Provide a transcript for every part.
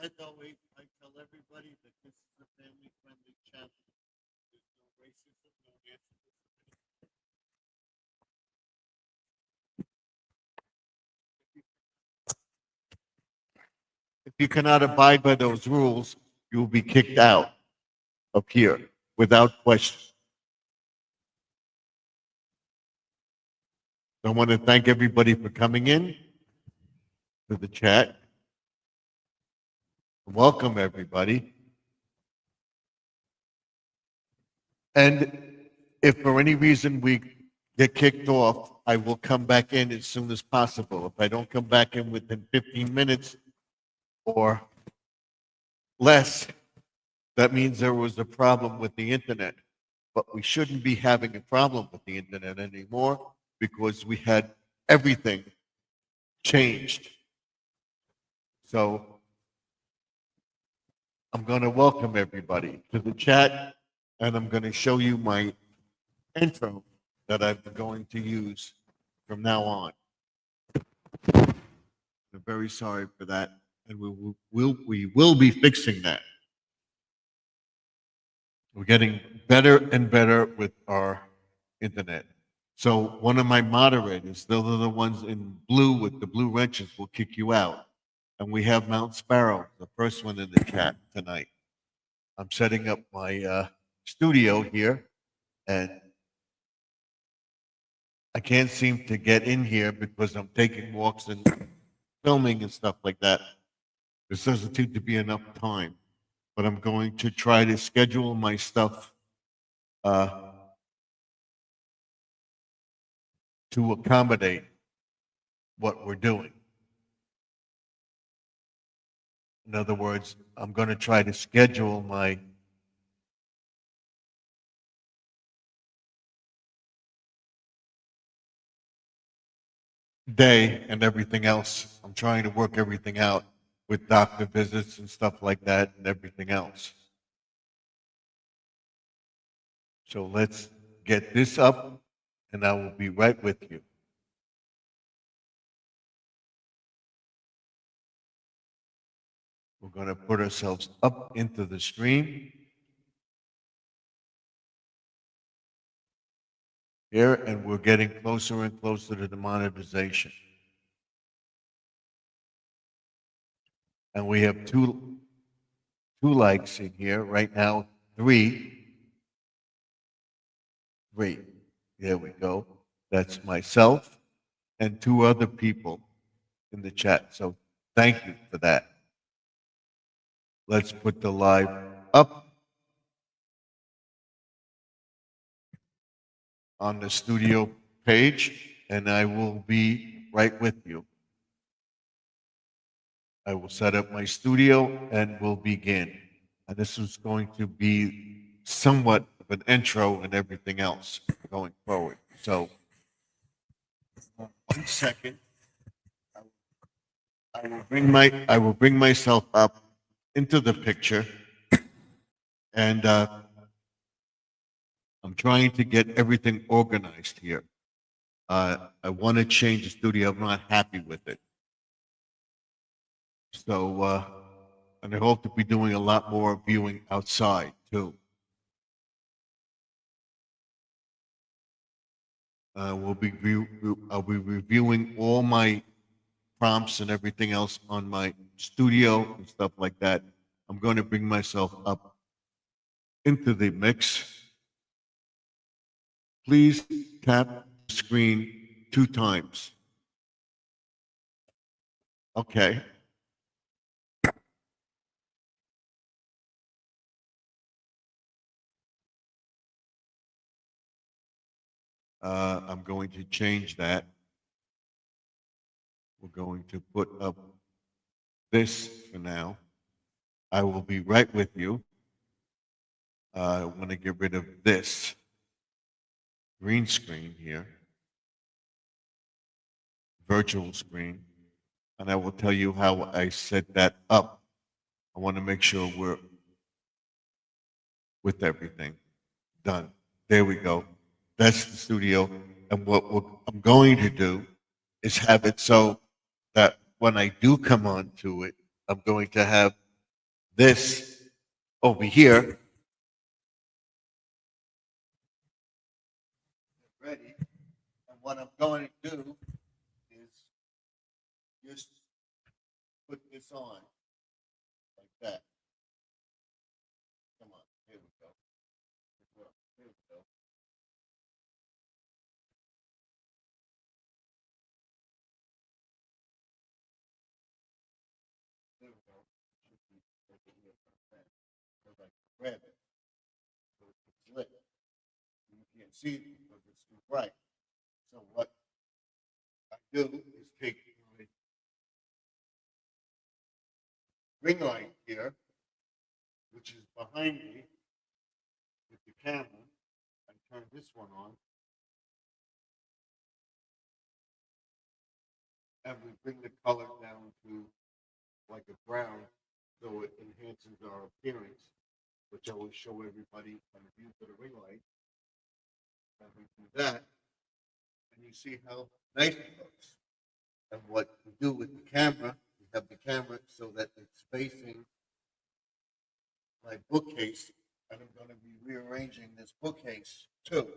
As always, I tell everybody that this is a family-friendly channel. There's no racism, no anti-Semitism. If you cannot abide by those rules, you will be kicked out of here without question. I want to thank everybody for coming in to the chat. Welcome, everybody. And if for any reason we get kicked off, I will come back in as soon as possible. If I don't come back in within 15 minutes or less, that means there was a problem with the internet. But we shouldn't be having a problem with the internet anymore because we had everything changed. So I'm going to welcome everybody to the chat, and I'm going to show you my intro that I'm going to use from now on. I'm very sorry for that, and we will be fixing that. We're getting better and better with our internet. So one of my moderators, those are the ones in blue with the blue wrenches, will kick you out. And we have Mount Sparrow, the first one in the chat tonight. I'm setting up my studio here, and I can't seem to get in here because I'm taking walks and filming and stuff like that. There doesn't seem to be enough time, but I'm going to try to schedule my stuff to accommodate what we're doing. In other words, I'm going to try to schedule my day and everything else. I'm trying to work everything out with doctor visits and stuff like that and everything else. So let's get this up, and I will be right with you. We're going to put ourselves up into the stream here, and we're getting closer and closer to the monetization. And we have two likes in here right now, three. There we go. That's myself and two other people in the chat. So thank you for that. Let's put the live up on the studio page, and I will be right with you. I will set up my studio and we'll begin. And this is going to be somewhat of an intro and everything else going forward. So, 1 second. I will bring myself up into the picture, and I'm trying to get everything organized here. I want to change the studio. I'm not happy with it. So, and I hope to be doing a lot more viewing outside too. I'll be reviewing all my prompts and everything else on my studio and stuff like that. I'm going to bring myself up into the mix. Please tap the screen 2 times. Okay. I'm going to change that. We're going to put up this for now. I will be right with you. I want to get rid of this green screen here, virtual screen, and I will tell you how I set that up. I want to make sure we're with everything done. There we go. That's the studio. And what I'm going to do is have it so that when I do come on to it, I'm going to have this over here. Ready. And what I'm going to do is just put this on like that. Come on, here we go. Here we go. There we go. Should be over here like that. So I can grab it. So it's lit. You can't see it because it's too bright. So what I do is take my ring light here, which is behind me with the camera. I turn this one on. And we bring the color down to like a brown, so it enhances our appearance, which I will show everybody on the view for the ring light. And we do that, and you see how nice it looks. And what we do with the camera, we have the camera so that it's facing my bookcase, and I'm going to be rearranging this bookcase too.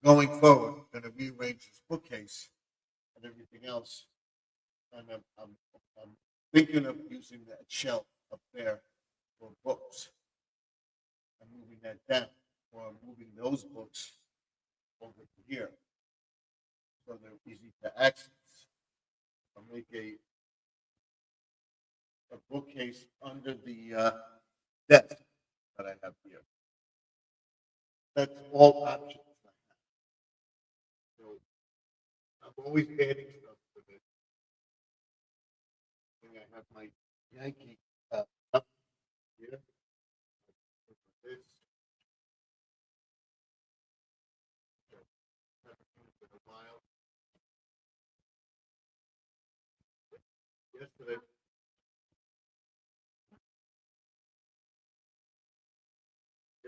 Going forward, I'm going to rearrange this bookcase and everything else. And I'm thinking of using that shelf up there for books. I'm moving that down, or I'm moving those books over to here so they're easy to access. I'll make a bookcase under the desk that I have here. That's all options I have. So I'm always adding stuff to this. I have my Yankee up here. This. For a while. Yesterday.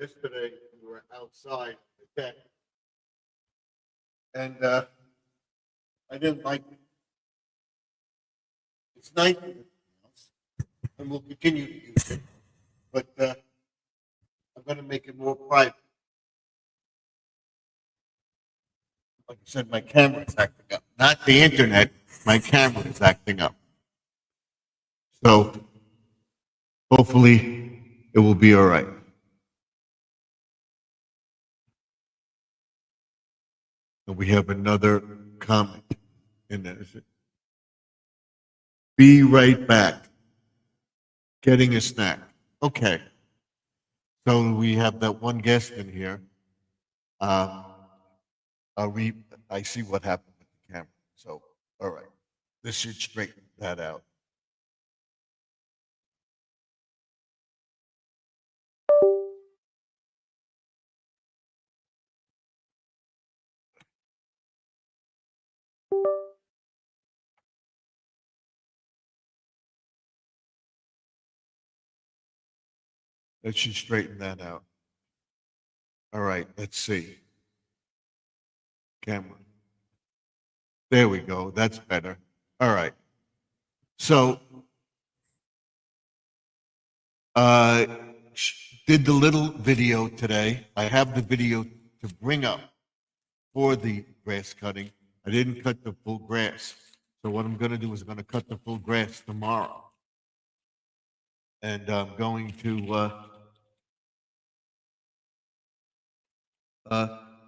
Yesterday we were outside the deck, and I didn't like it. It's nice, and we'll continue to use it, but I'm going to make it more private. Like I said, my camera is acting up. Not the internet, my camera is acting up. So hopefully it will be all right. And we have another comment in there. Be right back. Getting a snack. Okay. So we have that one guest in here. I see what happened with the camera. So, all right. This should straighten that out. That should straighten that out. All right, let's see. Camera. There we go. That's better. All right. So, did the little video today. I have the video to bring up for the grass cutting. I didn't cut the full grass. So what I'm going to do is I'm going to cut the full grass tomorrow. And I'm going to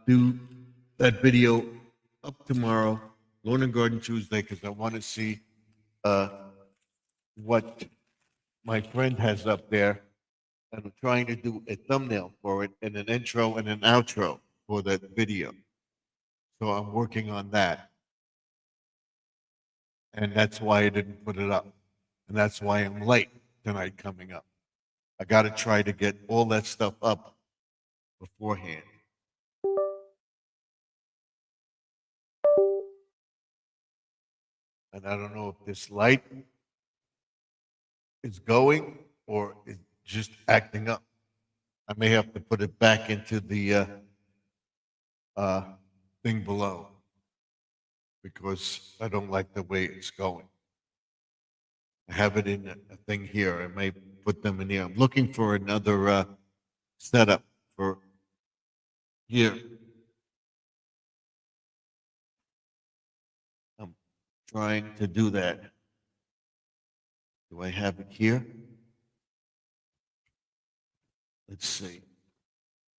do that video up tomorrow, Lawn and Garden Tuesday, because I want to see what my friend has up there. And I'm trying to do a thumbnail for it and an intro and an outro for that video. So I'm working on that. And that's why I didn't put it up. And that's why I'm late tonight coming up. I got to try to get all that stuff up beforehand. And I don't know if this light is going or is just acting up. I may have to put it back into the thing below because I don't like the way it's going. I have it in a thing here. I may put them in here. I'm looking for another setup for here. I'm trying to do that. Do I have it here? Let's see.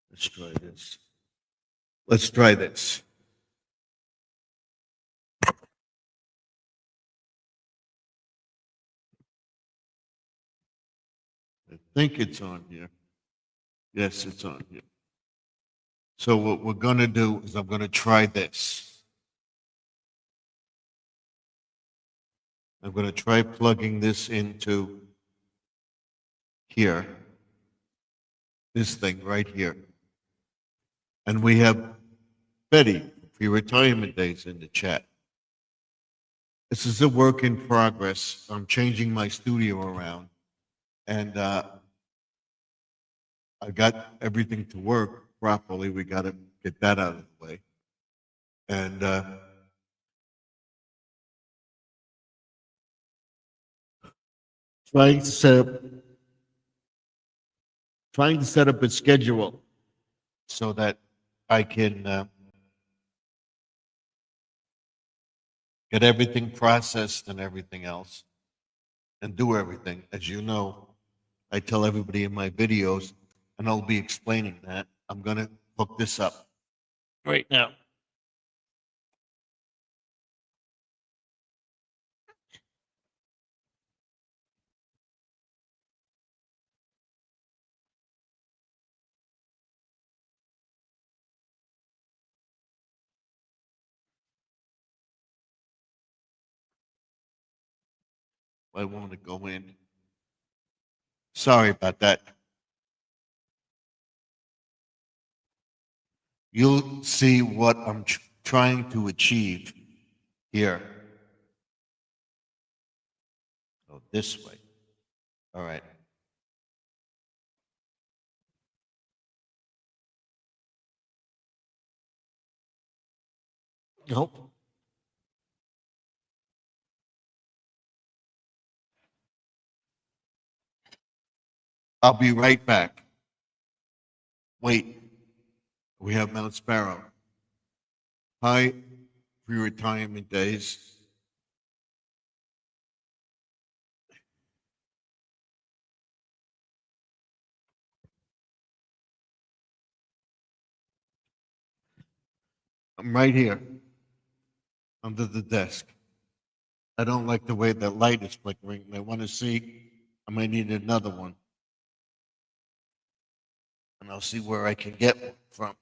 Let's try this. Let's try this. I think it's on here. Yes, it's on here. So what we're going to do is I'm going to try this. I'm going to try plugging this into here, this thing right here. And we have Betty, pre-retirement days in the chat. This is a work in progress. I'm changing my studio around. And I got everything to work properly. We got to get that out of the way. And trying to set up a schedule so that I can get everything processed and everything else and do everything. As you know, I tell everybody in my videos, and I'll be explaining that. I'm going to hook this up right now. Why won't it go in? Sorry about that. You'll see what I'm trying to achieve here. Oh, this way. All right. Nope. I'll be right back. Wait. We have Mount Sparrow. Hi, pre-retirement days. I'm right here under the desk. I don't like the way the light is flickering. I want to see. I might need another one. And I'll see where I can get one from.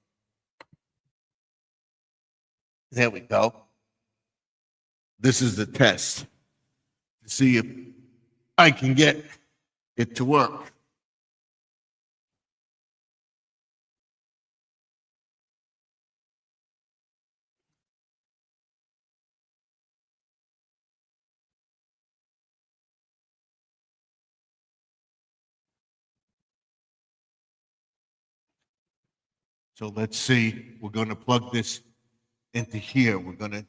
There we go. This is the test to see if I can get it to work. So let's see. We're going to plug this into here. We're going to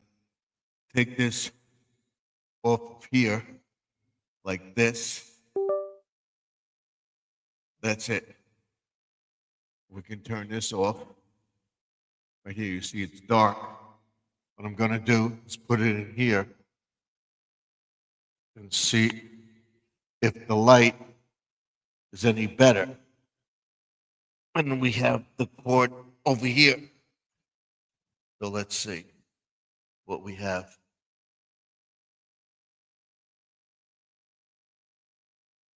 take this off of here like this. That's it. We can turn this off. Right here, you see it's dark. What I'm going to do is put it in here and see if the light is any better. And then we have the cord over here. So let's see what we have.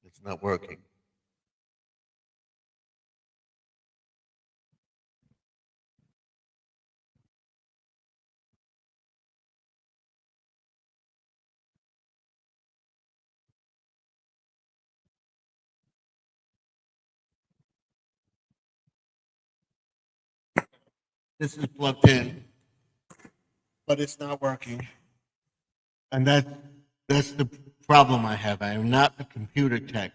It's not working. This is plugged in, but it's not working. And that's the problem I have. I am not a computer tech.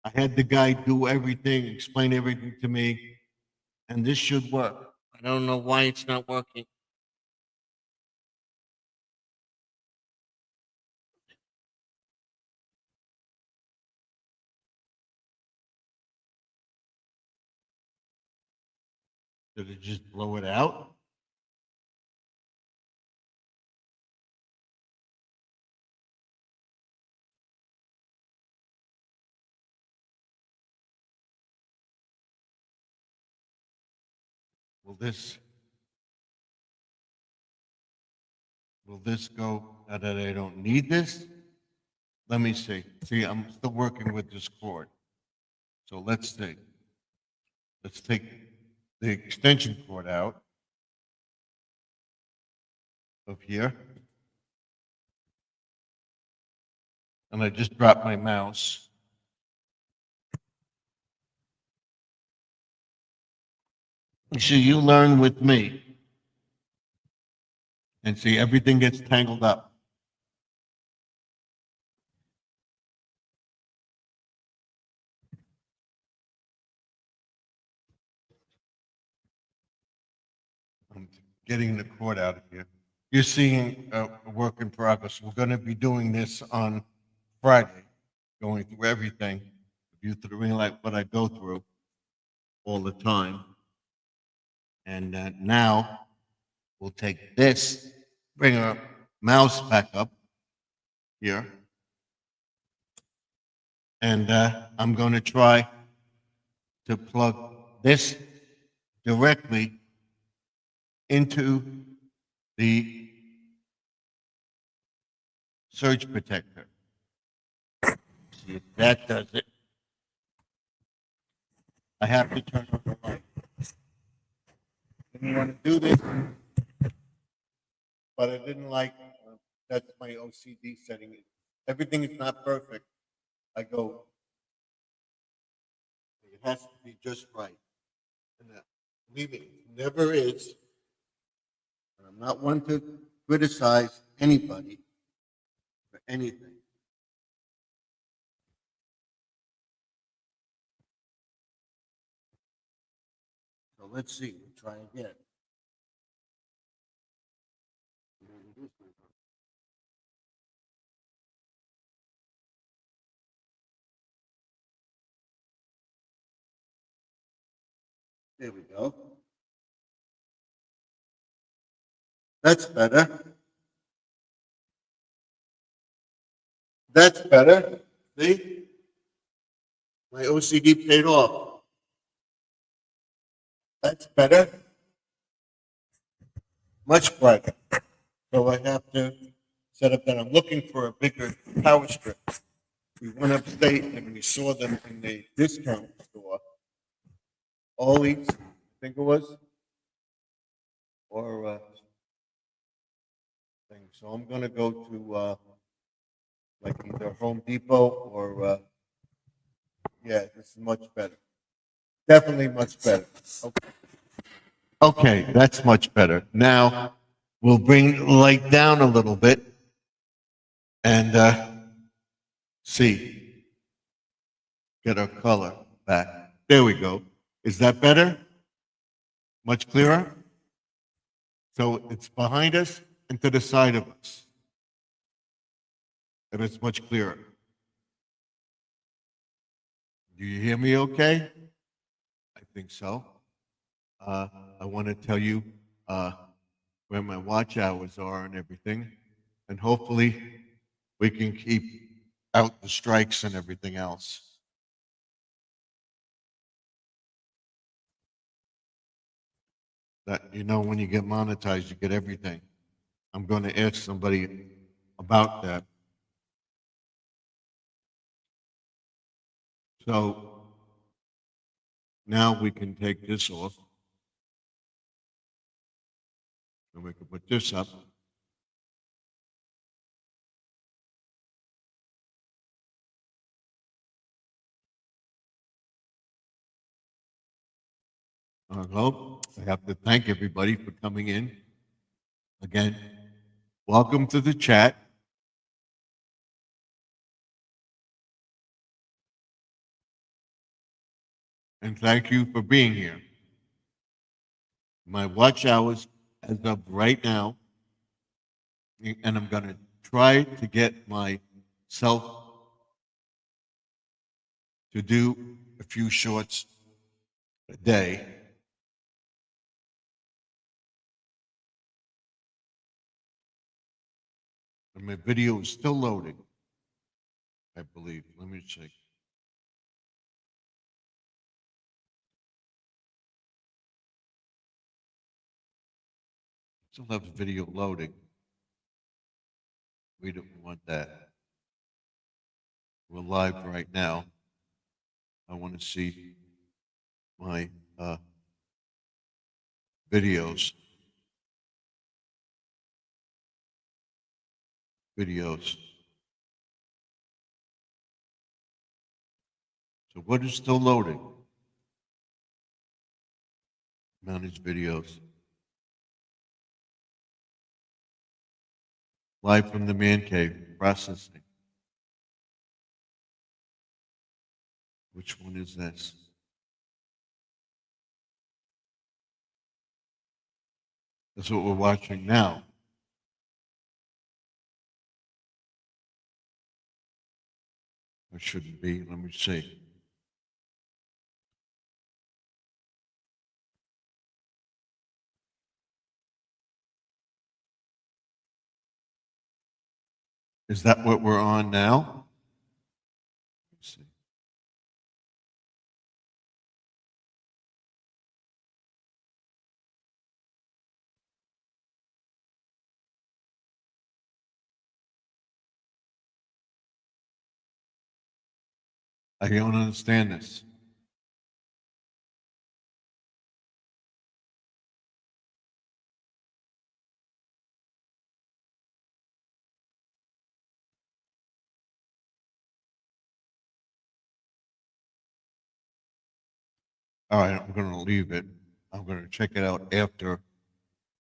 I had the guy do everything, explain everything to me, and this should work. I don't know why it's not working. Did it just blow it out? Will this go that I don't need this? Let me see. See, I'm still working with this cord. So let's see. Let's take the extension cord out of here. And I just dropped my mouse. So you learn with me. And see, everything gets tangled up. I'm getting the cord out of here. You're seeing a work in progress. We're going to be doing this on Friday, going through everything, you through like what I go through all the time. And now we'll take this, bring our mouse back up here. And I'm going to try to plug this directly into the surge protector. See if that does it. I have to turn on the light. Didn't want to do this, but I didn't like, that's my OCD setting. Everything is not perfect. I go, it has to be just right. And believe me, it never is. And I'm not one to criticize anybody for anything. So let's see, we'll try again. There we go. That's better. That's better. See? My OCD paid off. That's better. Much brighter. So I have to set up that. I'm looking for a bigger power strip. We went upstate and we saw them in the discount store. Ollie's, I think it was. Or thing. So I'm gonna go to like either Home Depot or yeah, this is much better. Definitely much better. Okay. Okay, that's much better. Now we'll bring the light down a little bit and see, get our color back. There we go. Is that better? Much clearer? So it's behind us and to the side of us. And it's much clearer. Do you hear me okay? I think so. I want to tell you where my watch hours are and everything. And hopefully we can keep out the strikes and everything else. That, you know, when you get monetized, you get everything. I'm going to ask somebody about that. So now we can take this off. And we can put this up. Hello. I have to thank everybody for coming in. Again, welcome to the chat. And thank you for being here. My watch hours as of right now, and I'm going to try to get myself to do a few shorts a day. And my video is still loading, I believe. Let me check. Still have the video loading. We don't want that. We're live right now. I want to see my videos. So what is still loading? Manage videos. Live from the man cave, processing. Which one is this? That's what we're watching now. Or shouldn't be. Let me see. Is that what we're on now? Let's see. I don't understand this. All right, I'm going to leave it. I'm going to check it out after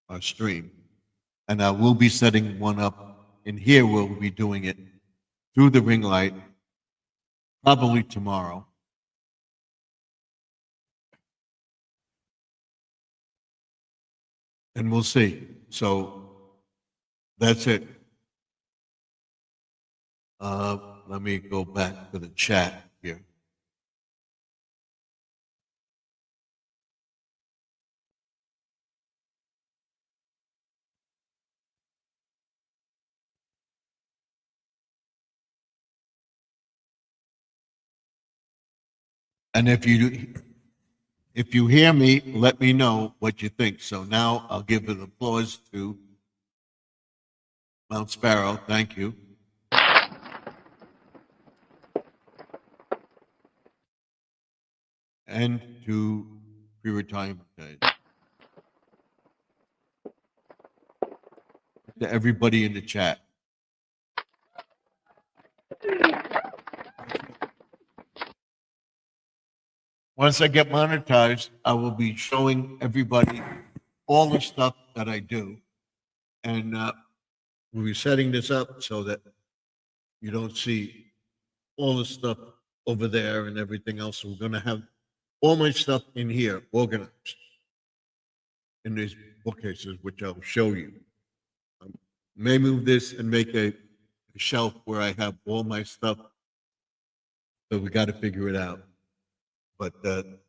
our stream. And I will be setting one up in here. We'll be doing it through the ring light, probably tomorrow. And we'll see. So that's it. Let me go back to the chat here. And if you hear me, let me know what you think. So now I'll give an applause to Mount Sparrow. Thank you. And to pre-retirement days. To everybody in the chat. Once I get monetized, I will be showing everybody all the stuff that I do. And we'll be setting this up so that you don't see all the stuff over there and everything else. We're going to have all my stuff in here organized in these bookcases, which I'll show you. I may move this and make a shelf where I have all my stuff. So we got to figure it out. But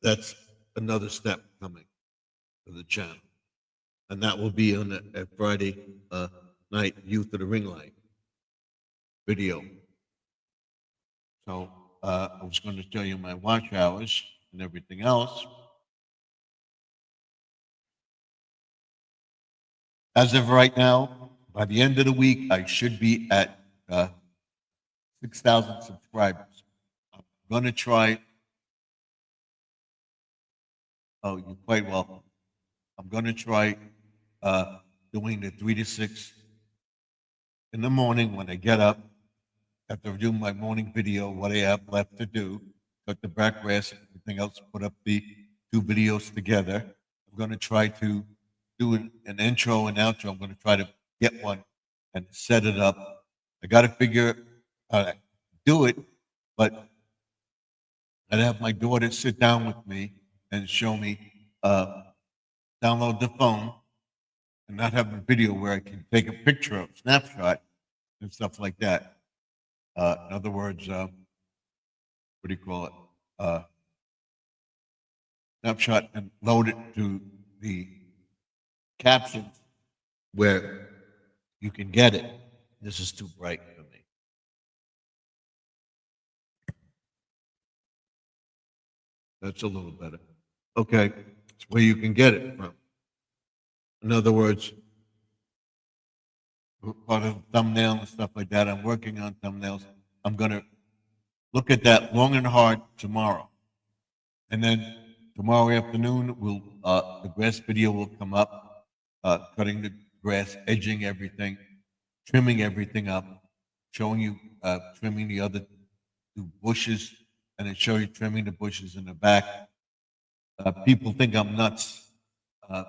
that's another step coming for the channel. And that will be on a Friday night Youth of the Ring Light video. So I was going to tell you my watch hours and everything else. As of right now, by the end of the week, I should be at 6,000 subscribers. I'm going to try. Oh, you're quite welcome. I'm going to try doing the 3 to 6 in the morning when I get up, after I do my morning video, what I have left to do, cut the back grass and everything else, put up the 2 videos together. I'm going to try to do an intro and outro. I'm going to try to get one and set it up. I got to figure how to do it, but I'd have my daughter sit down with me and show me, download the phone and not have a video where I can take a picture of snapshot and stuff like that. In other words, what do you call it? Snapshot and load it to the captions where you can get it. This is too bright for me. That's a little better. Okay, it's where you can get it from. In other words, part of thumbnail and stuff like that. I'm working on thumbnails. I'm gonna look at that long and hard tomorrow, and then tomorrow afternoon, the grass video will come up, cutting the grass, edging everything, trimming everything up, showing you trimming the other two bushes, and then show you trimming the bushes in the back. People think I'm nuts uh,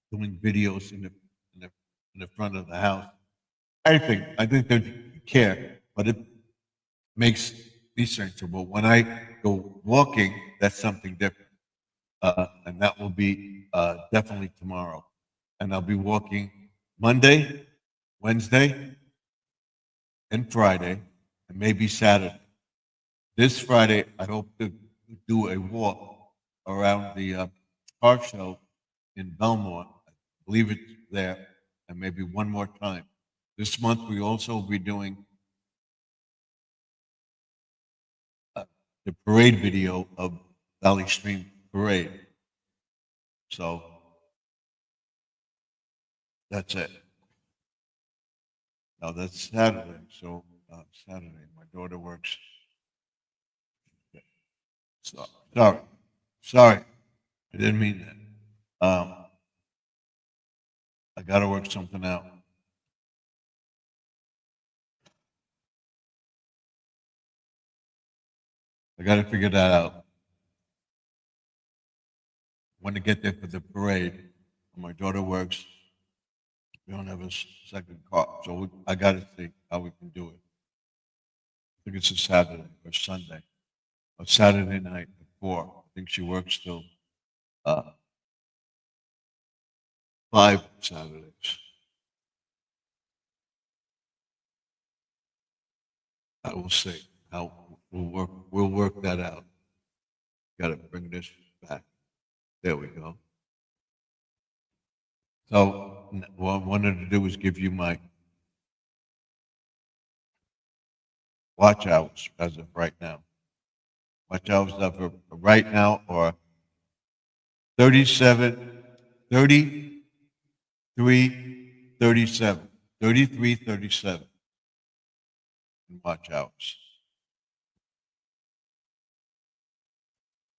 doing videos in the in the front of the house. I think they care, but it makes me sensible. When I go walking, that's something different, and that will be definitely tomorrow. And I'll be walking Monday, Wednesday, and Friday, and maybe Saturday. This Friday, I hope to do a walk around the car show in Belmont. I believe it's there, and maybe one more time. This month, we also will be doing the parade video of Valley Stream Parade. So that's it. Now that's Saturday. So Saturday, my daughter works. So, sorry, I didn't mean that. I got to work something out. I got to figure that out. When to get there for the parade. My daughter works. We don't have a second car, so I got to see how we can do it. I think it's a Saturday or Sunday, or Saturday night at 4. I think she works till 5 Saturdays. I will see how we'll work that out. Got to bring this back. There we go. So what I wanted to do was give you my watch hours as of right now. Watch hours as of right now are 37, 33, 37, 33, 37 watch hours.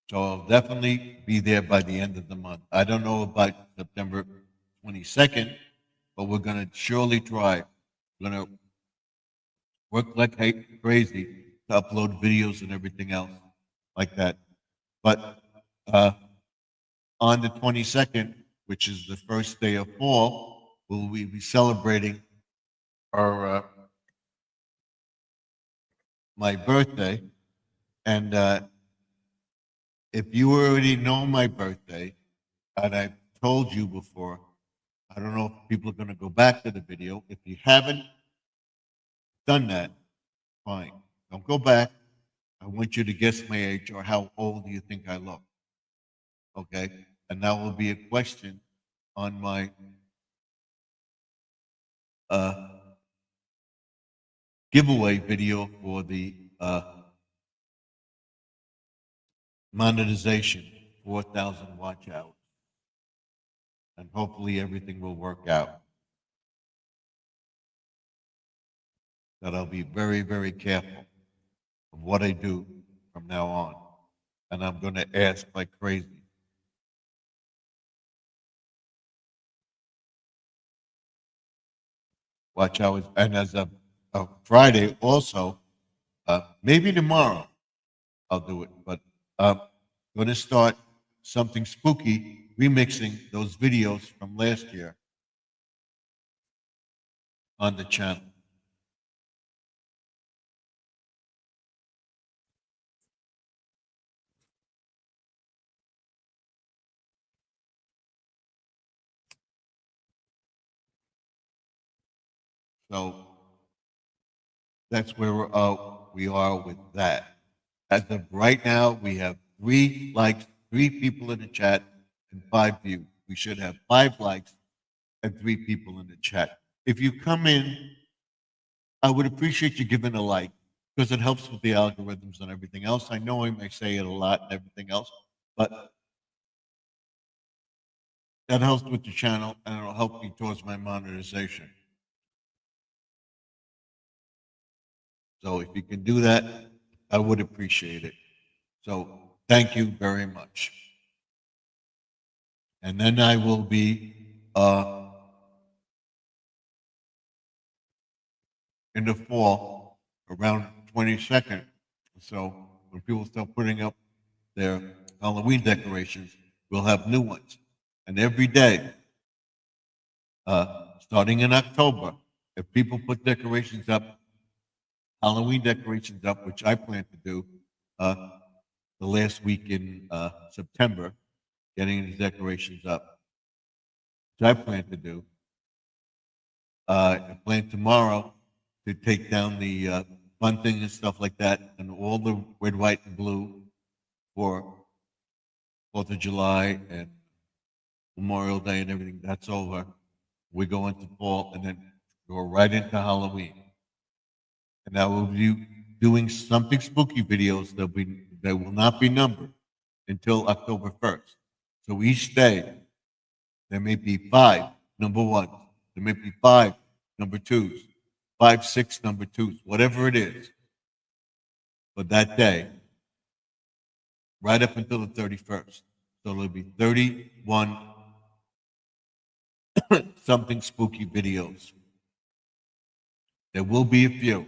So I'll definitely be there by the end of the month. I don't know about September 22nd, but we're going to surely try. We're going to work like crazy to upload videos and everything else like that. But on the 22nd, which is the first day of fall, will we be celebrating our my birthday? And if you already know my birthday, and I've told you before, I don't know if people are going to go back to the video. If you haven't done that, fine. Don't go back. I want you to guess my age or how old do you think I look. Okay? And that will be a question on my giveaway video for the monetization, 4,000 watch hours. And hopefully everything will work out. That I'll be very, very careful of what I do from now on. And I'm going to ask like crazy. Watch hours. And as of Friday also, maybe tomorrow I'll do it. But I'm going to start something spooky, remixing those videos from last year on the channel. So that's where we are with that. As of right now, we have 3 likes, 3 people in the chat, and 5 views. We should have 5 likes and 3 people in the chat. If you come in, I would appreciate you giving a like because it helps with the algorithms and everything else. I know I may say it a lot and everything else, but that helps with the channel and it'll help me towards my monetization. So if you can do that, I would appreciate it. So thank you very much. And then I will be in the fall around 22nd. So when people start putting up their Halloween decorations, we'll have new ones. And every day, starting in October, if people put decorations up, Halloween decorations up, which I plan to do the last week in September, getting the decorations up, which I plan to do. I plan tomorrow to take down the bunting and stuff like that, and all the red, white, and blue for 4th of July and Memorial Day and everything. That's over. We go into fall and then go right into Halloween. And I will be doing something spooky videos that will not be numbered until October 1st. So each day there may be 5 number ones. There may be 5 number twos, 5, 6 number twos, whatever it is. But that day, right up until the 31st. So there'll be 31 something spooky videos. There will be a few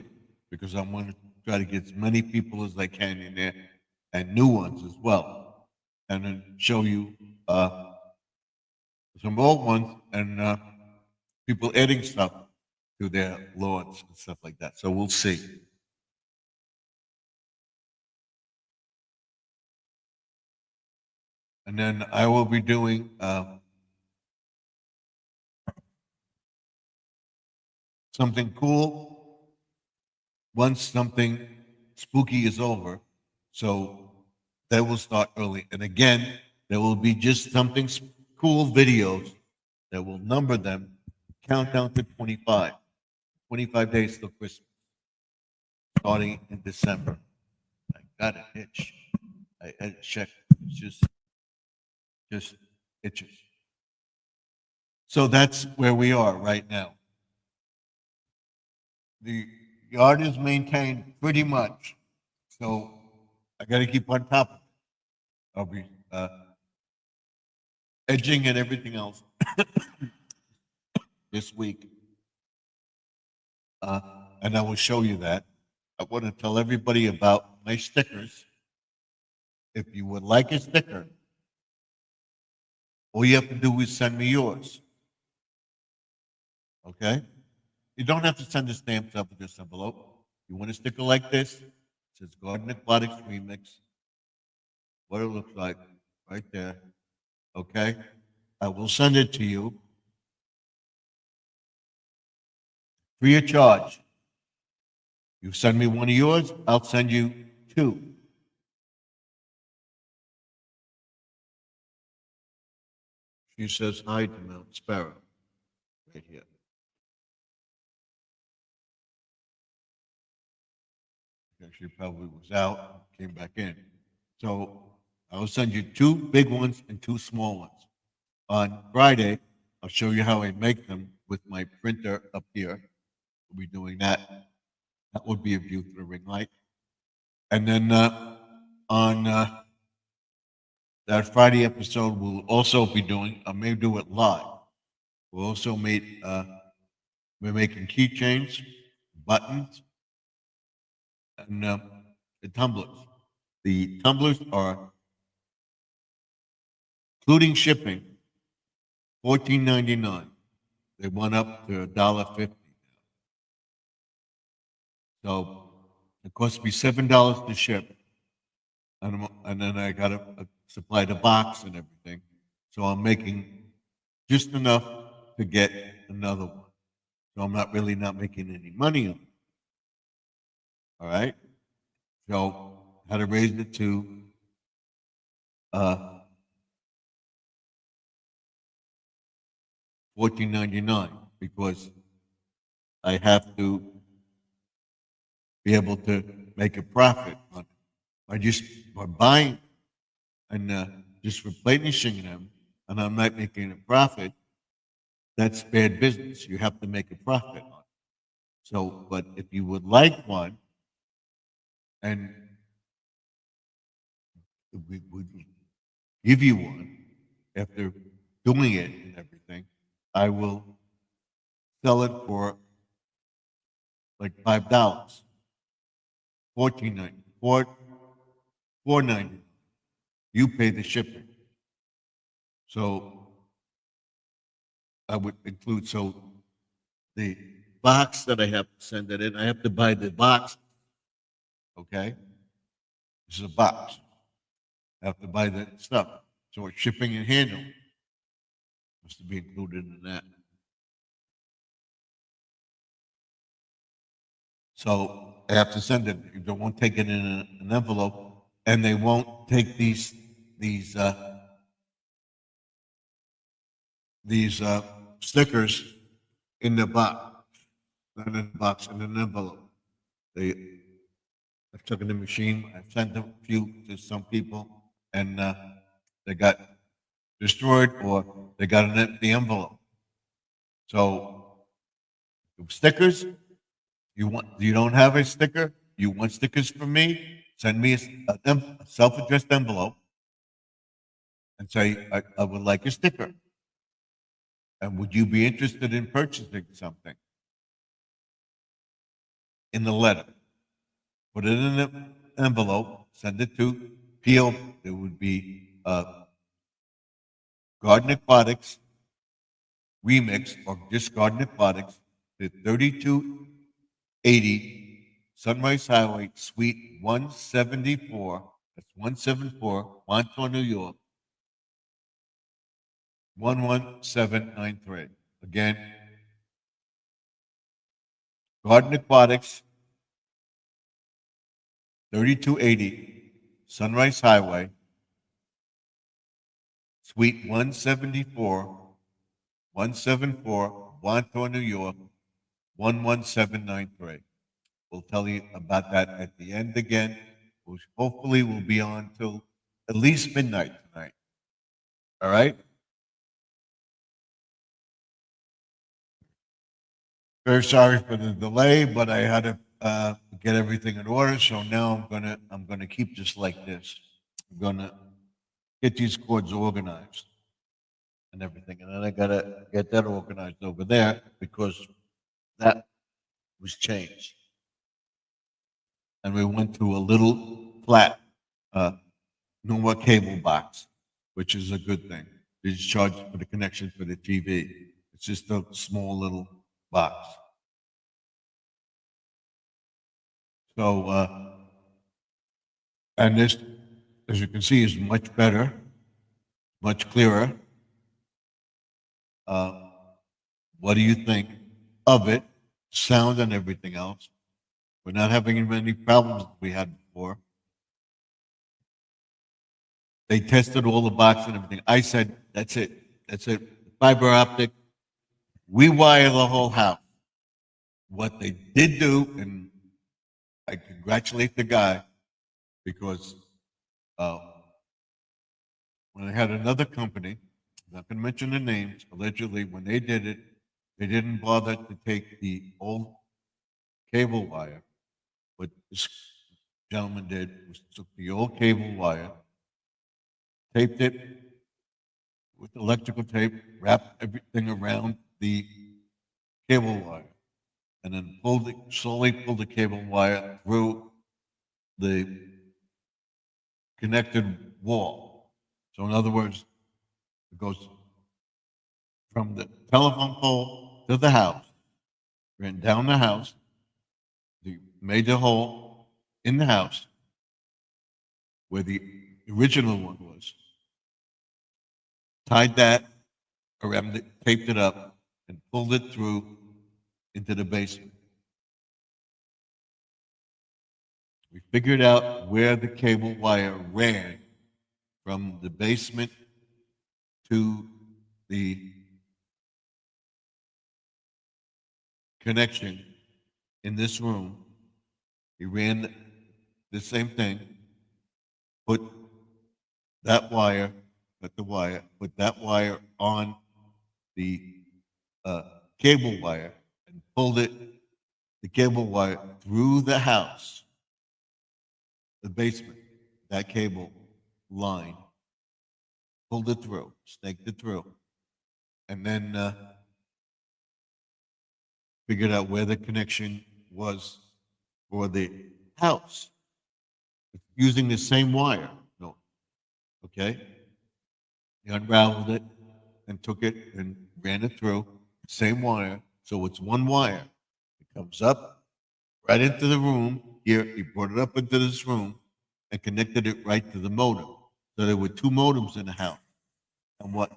because I'm going to try to get as many people as I can in there and new ones as well. And then show you some old ones and people adding stuff to their lawns and stuff like that. So we'll see. And then I will be doing something cool once something spooky is over. So that will start early. And again, there will be just something cool videos that will number them, count down to 25. 25 days till Christmas, starting in December. I got an itch. I had to check. It's just itches. So that's where we are right now. The yard is maintained pretty much. So I got to keep on top of it. I'll be edging and everything else this week. And I will show you that. I want to tell everybody about my stickers. If you would like a sticker, all you have to do is send me yours. Okay? You don't have to send the stamps up with this envelope. You want a sticker like this? It says Garden Aquatics Remix. What it looks like right there. Okay? I will send it to you free of charge. You send me one of yours, I'll send you 2. She says hi to Mount Sparrow. Right here. She probably was out, came back in. So I'll send you 2 big ones and 2 small ones. On Friday, I'll show you how I make them with my printer up here. We'll be doing that. That would be a view through the ring light. And then on that Friday episode, we'll also be doing, I may do it live. We'll also make, we're making keychains, buttons, and the tumblers. The tumblers are, including shipping, $14.99. They went up to $1.50. So it cost me $7 to ship, and then I got to supply the box and everything. So I'm making just enough to get another one. So I'm not really not making any money on it. All right. So I had to raise it to $14.99 because I have to be able to make a profit on it. By buying and just replenishing them, and I'm not making a profit, that's bad business. You have to make a profit on it. So, but if you would like one, and we would give you one after doing it and everything, I will sell it for like $5, 14.90, $4.90. You pay the shipping. So I would include the box that I have to send it in. I have to buy the box. Okay, this is a box. I have to buy the stuff. So it's shipping and handling has to be included in that. So I have to send it. They won't take it in an envelope, and they won't take these stickers in the box, not in the box, in an envelope. They I've taken the machine. I've sent a few to some people, and they got destroyed or they got an empty envelope. So stickers, you don't have a sticker? You want stickers from me? Send me a self-addressed envelope and say, I would like a sticker. And would you be interested in purchasing something? In the letter. Put it in an envelope, send it to PO. It would be Garden Aquatics Remix or just Garden Aquatics to 3280 Sunrise Highway, Suite 174. That's 174, Montauk, New York, 11793. Again, Garden Aquatics, 3280 Sunrise Highway, Suite 174, Montauk, New York, 11793. We'll tell you about that at the end again, which hopefully will be on till at least midnight tonight. All right? Very sorry for the delay, but I had to get everything in order. So now I'm gonna keep this like this. I'm gonna get these cords organized and everything, and then I gotta get that organized over there because that was changed, and we went to a little flat, uh, no more cable box, which is a good thing. They just charge for the connection for the TV. It's just a small little box. So, and this, as you can see, is much better, much clearer. Uh, what do you think of it? Sound and everything else. We're not having any problems that we had before. They tested all the boxes and everything. I said, that's it. That's it. Fiber optic. We wire the whole house. What they did do, and I congratulate the guy because uh, when I had another company, I'm not going to mention the names, allegedly, when they did it, they didn't bother to take the old cable wire. What this gentleman did was took the old cable wire, taped it with electrical tape, wrapped everything around the cable wire, and then slowly pulled the cable wire through the connected wall. So in other words, it goes from the telephone pole to the house, ran down the house, made the hole in the house where the original one was, tied that around it, taped it up, and pulled it through into the basement. We figured out where the cable wire ran from the basement to the connection in this room He ran the same thing, put that wire, put that wire on the uh, cable wire and pulled the cable wire through the house, the basement, that cable line, pulled it through, snaked it through, and then figured out where the connection was for the house using the same wire. No, okay? He unraveled it and took it and ran it through, same wire. So it's one wire. It comes up right into the room. Here, he brought it up into this room and connected it right to the modem. So there were two modems in the house. And what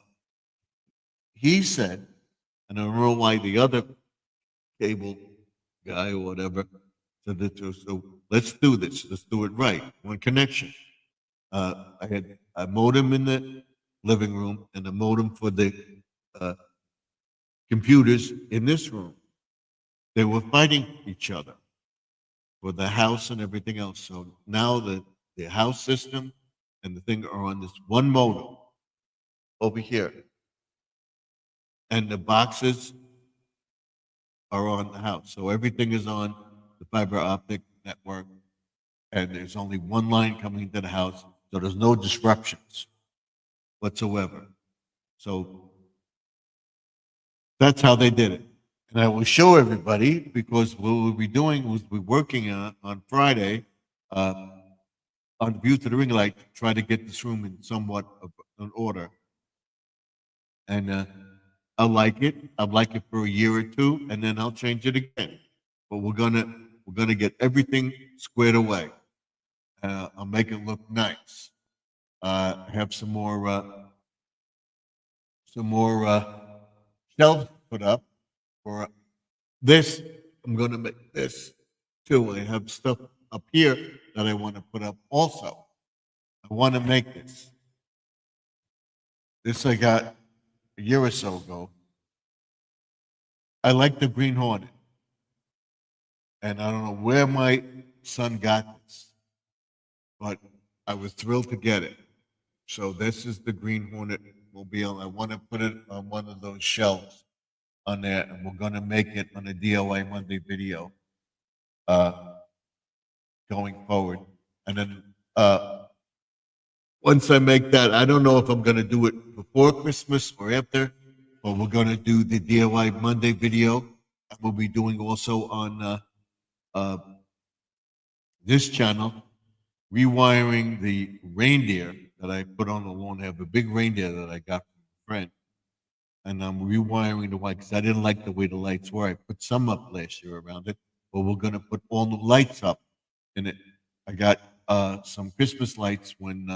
he said, and I don't know why the other cable guy or whatever said that, so let's do this. Let's do it right. One connection. I had a modem in the living room and a modem for the uh, computers in this room. They were fighting each other for the house and everything else. So now the house system and the thing are on this one modem over here. And the boxes are on the house. So everything is on the fiber optic network. And there's only one line coming into the house. So there's no disruptions whatsoever. So that's how they did it. And I will show everybody because what we'll be doing was we're working on Friday on View to the Ring Light to try to get this room in somewhat of an order. And I like it. I'll like it for a year or two, and then I'll change it again. But we're gonna get everything squared away. I'll make it look nice. Have some more shelves put up for this. I'm gonna make this too. I have stuff up here that I want to put up also. I want to make this. This I got a year or so ago. I like the Green Hornet. And I don't know where my son got this, but I was thrilled to get it. So this is the Green Hornet mobile. I want to put it on one of those shelves on there, and we're going to make it on a DIY Monday video going forward. And then once I make that, I don't know if I'm going to do it before Christmas or after, but we're going to do the DIY Monday video. And we'll be doing also on this channel, rewiring the reindeer that I put on the lawn. I have a big reindeer that I got from a friend. And I'm rewiring the white because I didn't like the way the lights were. I put some up last year around it, but we're going to put all the lights up in it. I got some Christmas lights when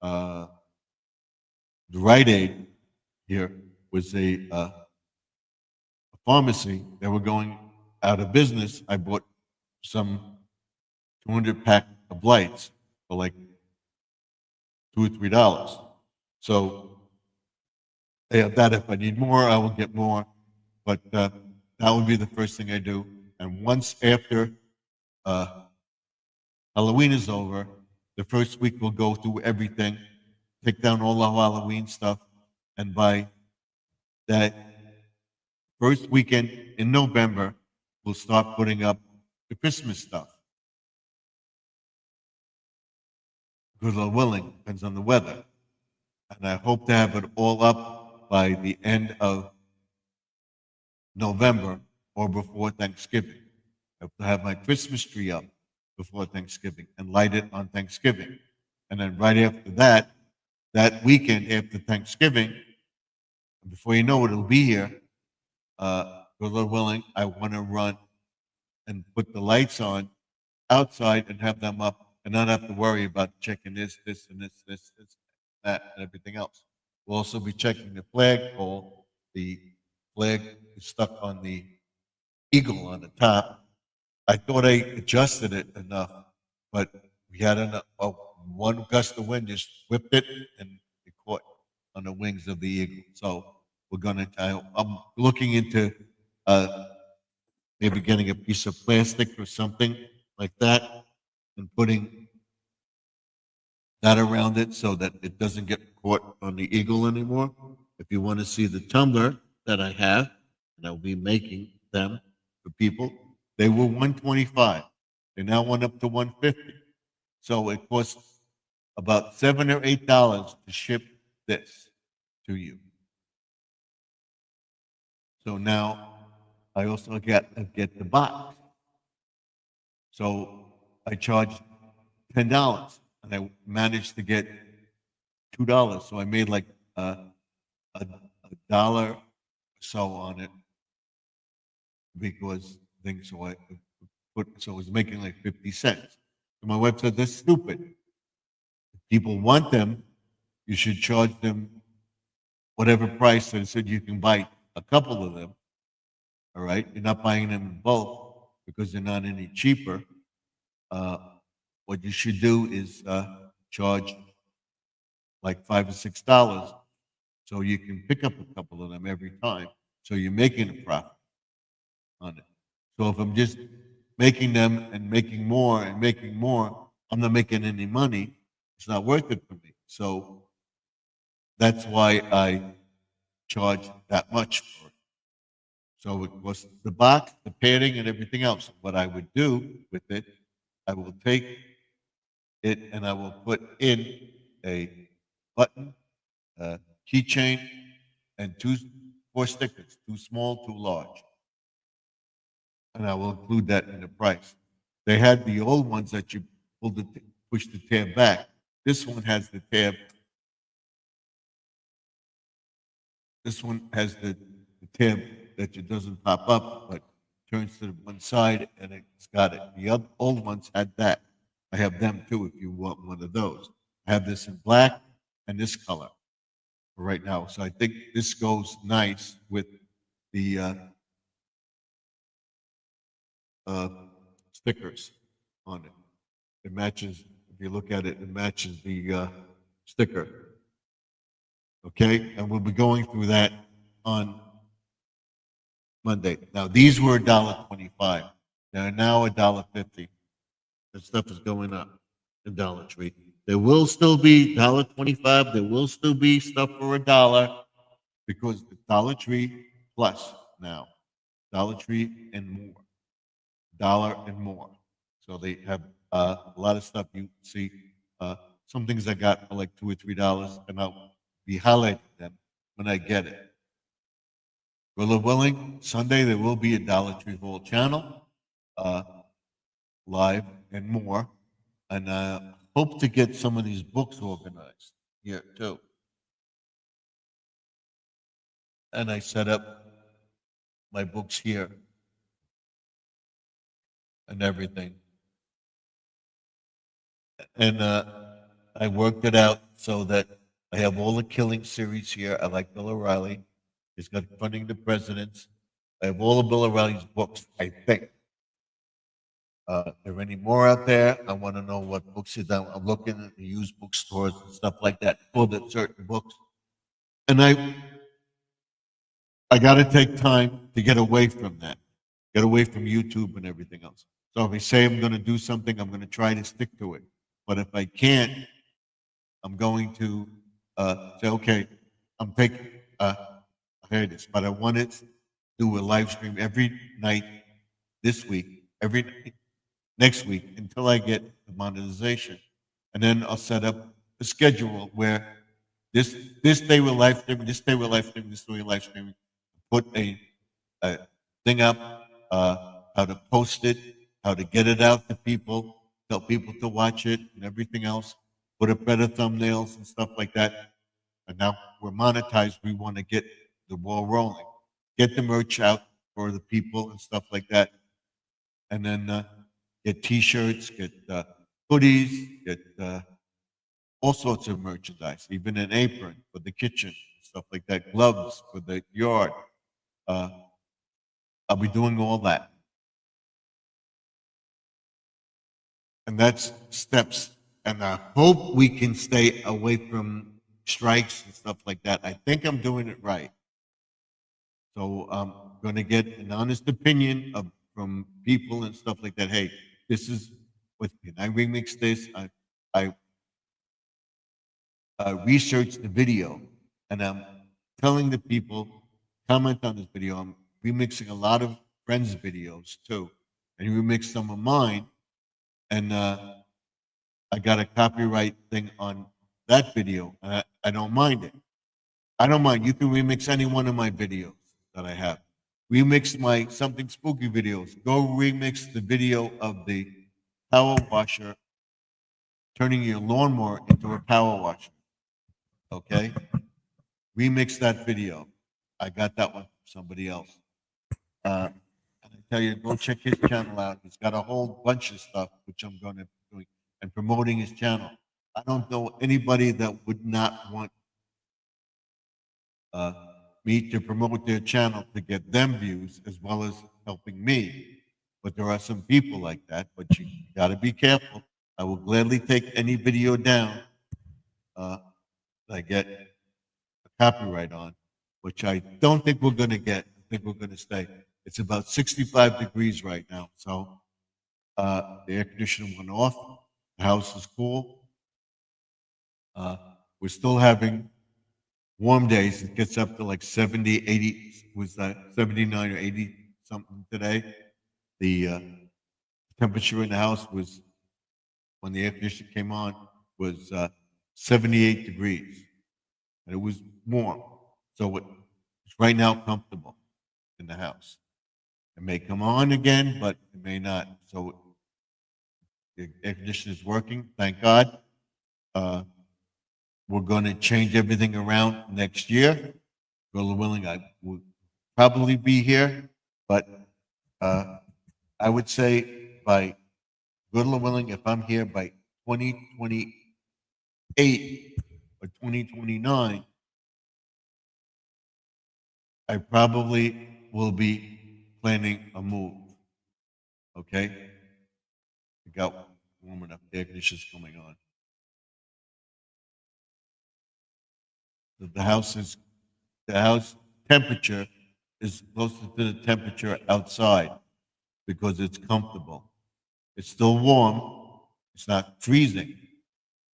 the Rite Aid here was a pharmacy. They were going out of business. I bought some 200 pack of lights for like $2 or $3. So I have that. If I need more, I will get more. But that would be the first thing I do. And once after Halloween is over, the first week we'll go through everything, take down all the Halloween stuff, and by that first weekend in November, we'll start putting up the Christmas stuff. Because I'm willing, depends on the weather. And I hope to have it all up by the end of November or before Thanksgiving. I hope to have my Christmas tree up before Thanksgiving and light it on Thanksgiving. And then right after that, that weekend after Thanksgiving, before you know it, it'll be here. God willing, I want to run and put the lights on outside and have them up and not have to worry about checking this, and this, that, and everything else. We'll also be checking the flagpole. The flag is stuck on the eagle on the top. I thought I adjusted it enough, but we had one gust of wind just whipped it and it caught on the wings of the eagle. So we're gonna. I'm looking into maybe getting a piece of plastic or something like that, and putting that around it so that it doesn't get caught on the eagle anymore. If you want to see the tumbler that I have, and I'll be making them for people, they were 125. They now went up to 150. So it costs about $7 or $8 to ship this to you. So now I also get the box. So I charge $10, and I managed to get $2. So I made like a dollar or so on it because things so I put so it was making like 50 cents. So my wife said that's stupid. If people want them, you should charge them whatever price. And said you can buy a couple of them. All right, you're not buying them in bulk because they're not any cheaper. Uh, what you should do is charge like $5 or $6 so you can pick up a couple of them every time. So you're making a profit on it. So if I'm just making them and making more and making more, I'm not making any money. It's not worth it for me. So that's why I charge that much for it. So it was the box, the padding, and everything else. What I would do with it, I will take it and I will put in a button, a keychain, and four stickers, too small, too large. And I will include that in the price. They had the old ones that you push the tab back. This one has the tab. This one has the tab that it doesn't pop up, but turns to one side and it's got it. The other old ones had that. I have them too if you want one of those. I have this in black and this color for right now. So I think this goes nice with the uh, stickers on it. It matches, if you look at it, it matches the sticker. Okay, and we'll be going through that on Monday. Now, these were $1.25. They're now $1.50. That stuff is going up in Dollar Tree. There will still be $1.25. There will still be stuff for $1 because the Dollar Tree Plus now, Dollar Tree and more, dollar and more. So they have a lot of stuff you see. Some things I got for like $2 or $3, and I'll be highlighting them when I get it. Will it willing? Sunday there will be a Dollar Tree Hall channel, uh, live and more, and hope to get some of these books organized here too. And I set up my books here and everything. And I worked it out so that I have all the killing series here. I like Bill O'Reilly. He's got Funding the Presidents. I have all of Bill O'Reilly's books, I think. Are there any more out there? I want to know what books he's done. I'm looking at the used bookstores and stuff like that for the certain books. And I got to take time to get away from that, get away from YouTube and everything else. So if I say I'm going to do something, I'm going to try to stick to it. But if I can't, I'm going to say, okay, I'm taking, I heard this, but I want to do a live stream every night this week, every night next week until I get the monetization. And then I'll set up a schedule where this day we're live streaming, this day we're live streaming, this day we're live streaming. Put a thing up, how to post it, how to get it out to people, tell people to watch it and everything else. Put up better thumbnails and stuff like that. And now we're monetized. We want to get the ball rolling, get the merch out for the people and stuff like that. And then get T-shirts, get hoodies, get all sorts of merchandise, even an apron for the kitchen, stuff like that, gloves for the yard. I'll be doing all that. And that's steps. And I hope we can stay away from strikes and stuff like that. I think I'm doing it right. So I'm going to get an honest opinion from people and stuff like that. Hey, this is what, and I remix this. I researched the video, and I'm telling the people, comment on this video. I'm remixing a lot of friends' videos too, and remix some of mine, and I got a copyright thing on that video, and I don't mind it. I don't mind. You can remix any one of my videos that I have. Remix my something spooky videos. Go remix the video of the power washer turning your lawnmower into a power washer. Okay? Remix that video. I got that one from somebody else. And I tell you, go check his channel out. He's got a whole bunch of stuff, which I'm going to be doing and promoting his channel. I don't know anybody that would not want uh, me to promote their channel to get them views as well as helping me. But there are some people like that, but you got to be careful. I will gladly take any video down that I get a copyright on, which I don't think we're going to get. I think we're going to stay. It's about 65 degrees right now. So the air conditioner went off. The house is cool. We're still having warm days. It gets up to like 70, 80, was that 79 or 80 something today. The temperature in the house was, when the air conditioner came on, was 78 degrees. And it was warm. So it's right now comfortable in the house. It may come on again, but it may not. So the air conditioner is working, thank God. We're going to change everything around next year. God willing, I will probably be here, but I would say by good willing, if I'm here by 2028 or 2029, I probably will be planning a move. Okay? It got warm enough. The air conditioner's coming on. The house temperature is closer to the temperature outside because it's comfortable. It's still warm. It's not freezing.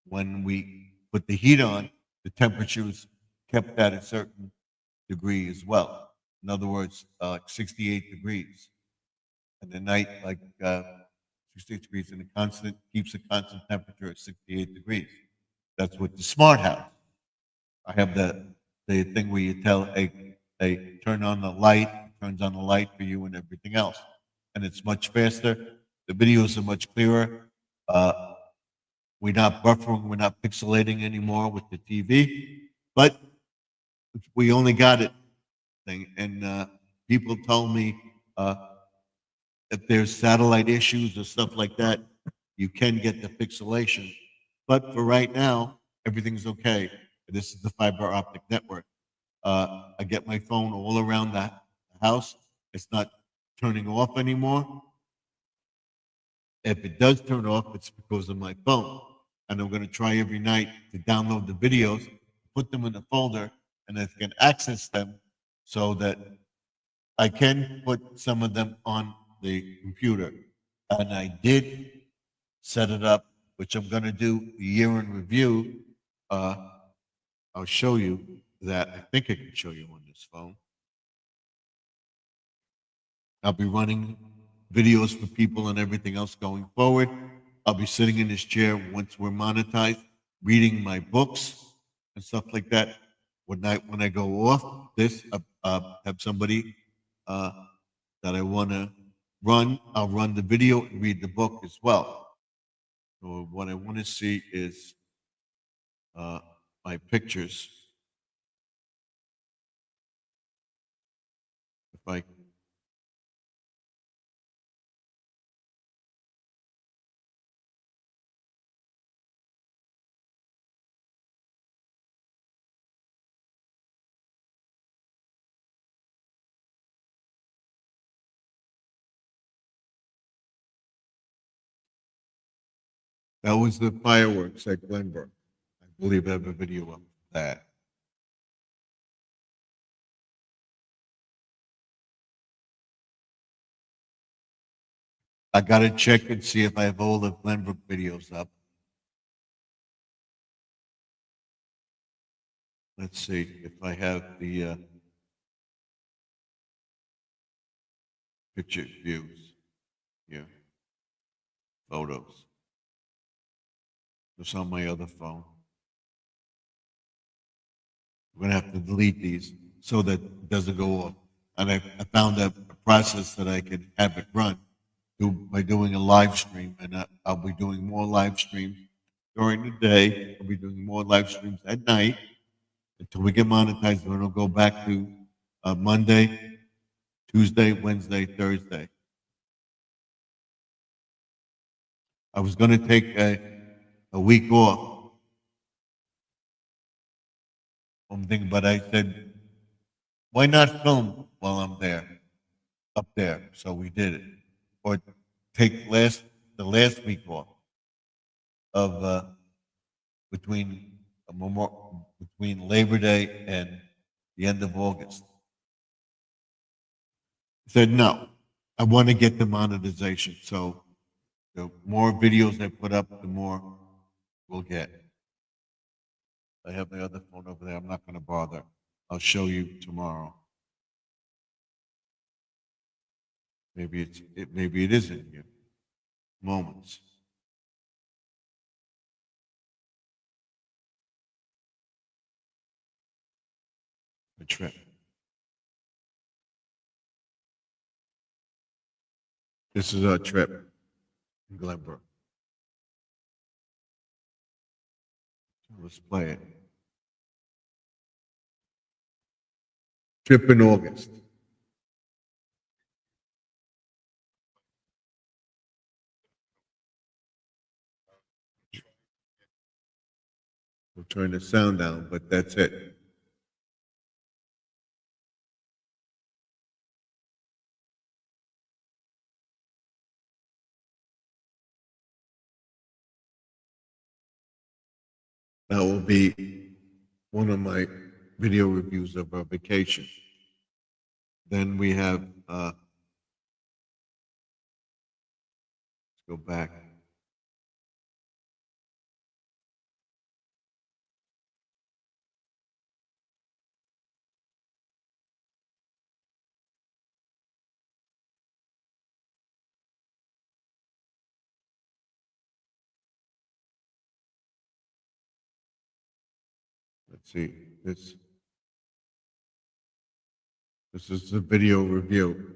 When we put the heat on, the temperature is kept at a certain degree as well. In other words, 68 degrees. And the night, like 68 degrees, and keeps a constant temperature at 68 degrees. That's with the smart house. I have the thing where you tell a turn on the light, turns on the light for you and everything else. And it's much faster. The videos are much clearer. We're not buffering, we're not pixelating anymore with the TV, but we only got it thing. And people told me if there's satellite issues or stuff like that, you can get the pixelation. But for right now, everything's okay. This is the fiber optic network. I get my phone all around the house. It's not turning off anymore. If it does turn off, it's because of my phone. And I'm going to try every night to download the videos, put them in a folder, and I can access them so that I can put some of them on the computer. And I did set it up, which I'm going to do a year in review. I'll show you that. I think I can show you on this phone. I'll be running videos for people and everything else going forward. I'll be sitting in this chair once we're monetized, reading my books and stuff like that. When I go off this, have somebody that I want to run. I'll run the video and read the book as well. So what I want to see is my pictures. If I that was the fireworks at Glenbrook. I believe I have a video of that. I gotta check and see if I have all the Glenbrook videos up. Let's see if I have the picture views here, photos. It's on my other phone. We're gonna have to delete these so that it doesn't go off. And I found a process that I could have it run by doing a live stream, and I'll be doing more live streams during the day. I'll be doing more live streams at night until we get monetized. Then it'll go back to Monday, Tuesday, Wednesday, Thursday. I was going to take a week off. I'm thinking, but I said, why not film while I'm there, up there? So we did it. Or take the last week off of between between Labor Day and the end of August. I said no. I want to get the monetization. So the more videos I put up, the more we'll get. I have my other phone over there. I'm not going to bother. I'll show you tomorrow. Maybe maybe it is in here. Moments. A trip. This is our trip in Glenbrook. Let's play it. Trip in August. We'll turn the sound down, but that's it. That will be one of my video reviews of our vacation. Then we have, let's go back. Let's see, this is a video review.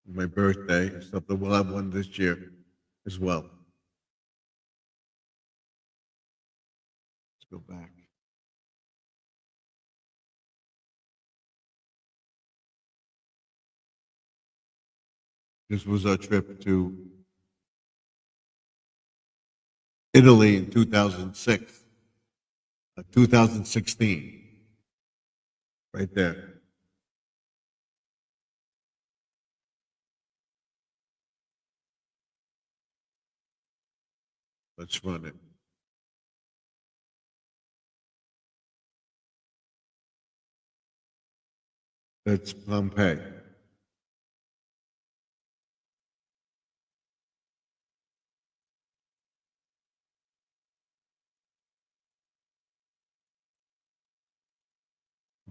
My birthday, stuff that we'll have one this year as well. Let's go back. This was our trip to Italy in 2006, 2016, right there. Let's run it. That's Pompeii.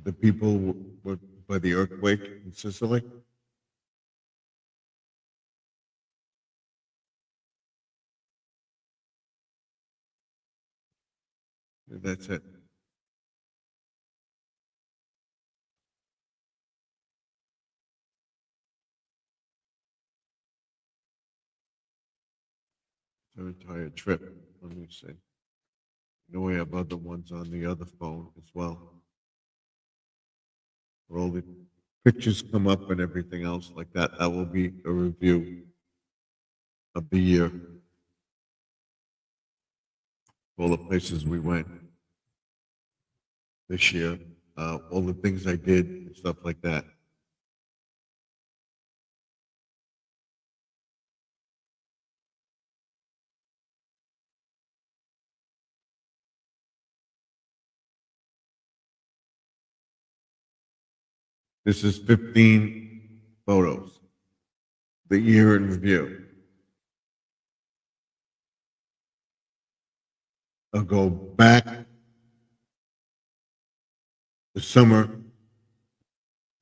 The people were by the earthquake in Sicily. That's it. Our entire trip. Let me see. You know, we have other ones on the other phone as well. Where all the pictures come up and everything else like that. That will be a review of the year. All the places we went this year, all the things I did, and stuff like that. This is 15 photos, the year in review. I'll go back the summer,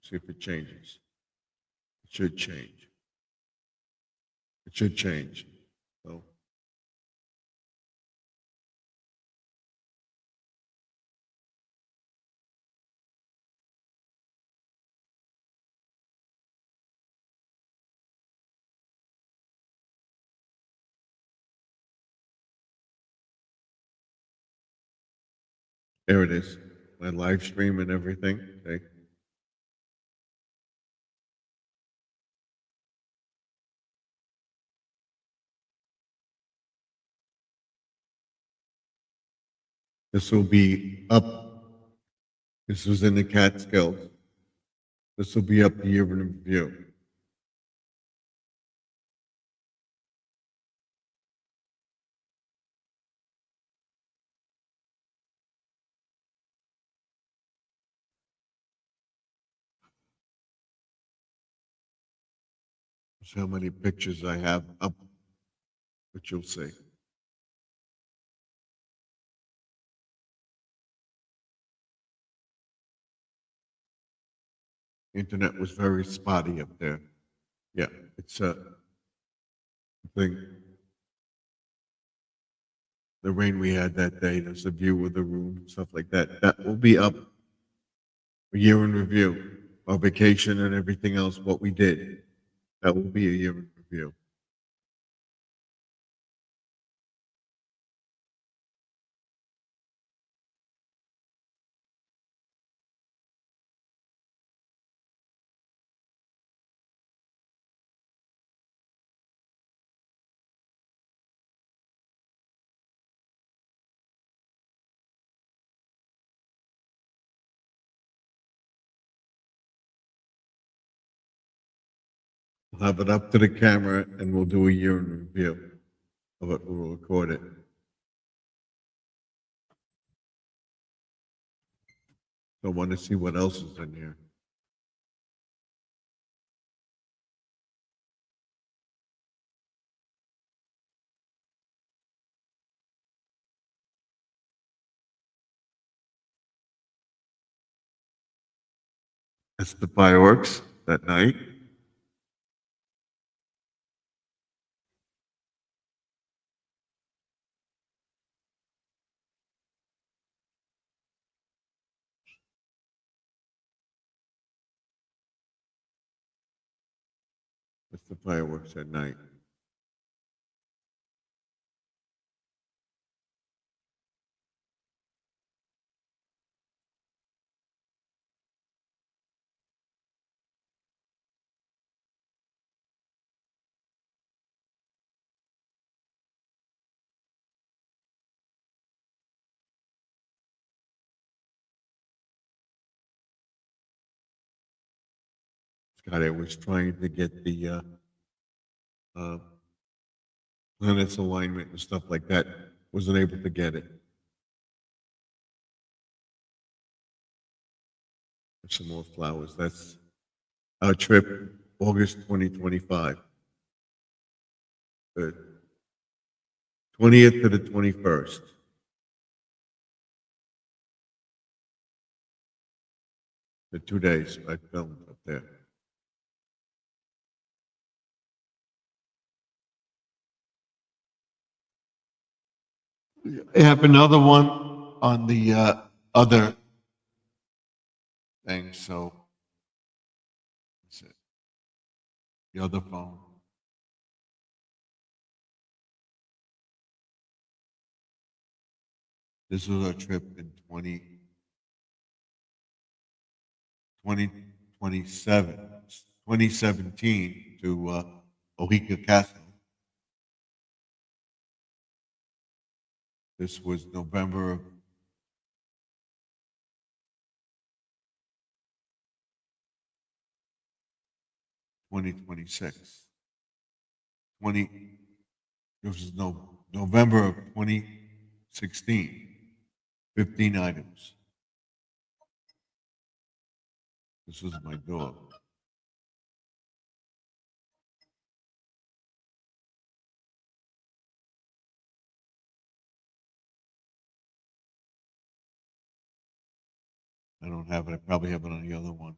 see if it changes. It should change. It should change. So, there it is. My live stream and everything. Okay. This will be up. This was in the Catskills. This will be up year in review. That's how many pictures I have up, but you'll see. Internet was very spotty up there. Yeah, it's a thing. The rain we had that day, there's a view of the room, stuff like that. That will be up a year in review, our vacation and everything else, what we did. That will be a year in review. We'll have it up to the camera and we'll do a year in review of it. We'll record it. So I want to see what else is in here. That's the fireworks that night. That's the fireworks at night. Scott, I was trying to get the uh, planets alignment and stuff like that. Wasn't able to get it. Some more flowers. That's our trip, August 2025. The 20th to the 21st. The 2 days I filmed up there. I have another one on the other thing, so that's it. The other phone. This was our trip in 2017 to Ohika Castle. This was November of 2026. 20, this is November of 2016. 15 items. This was my dog. I don't have it. I probably have it on the other one.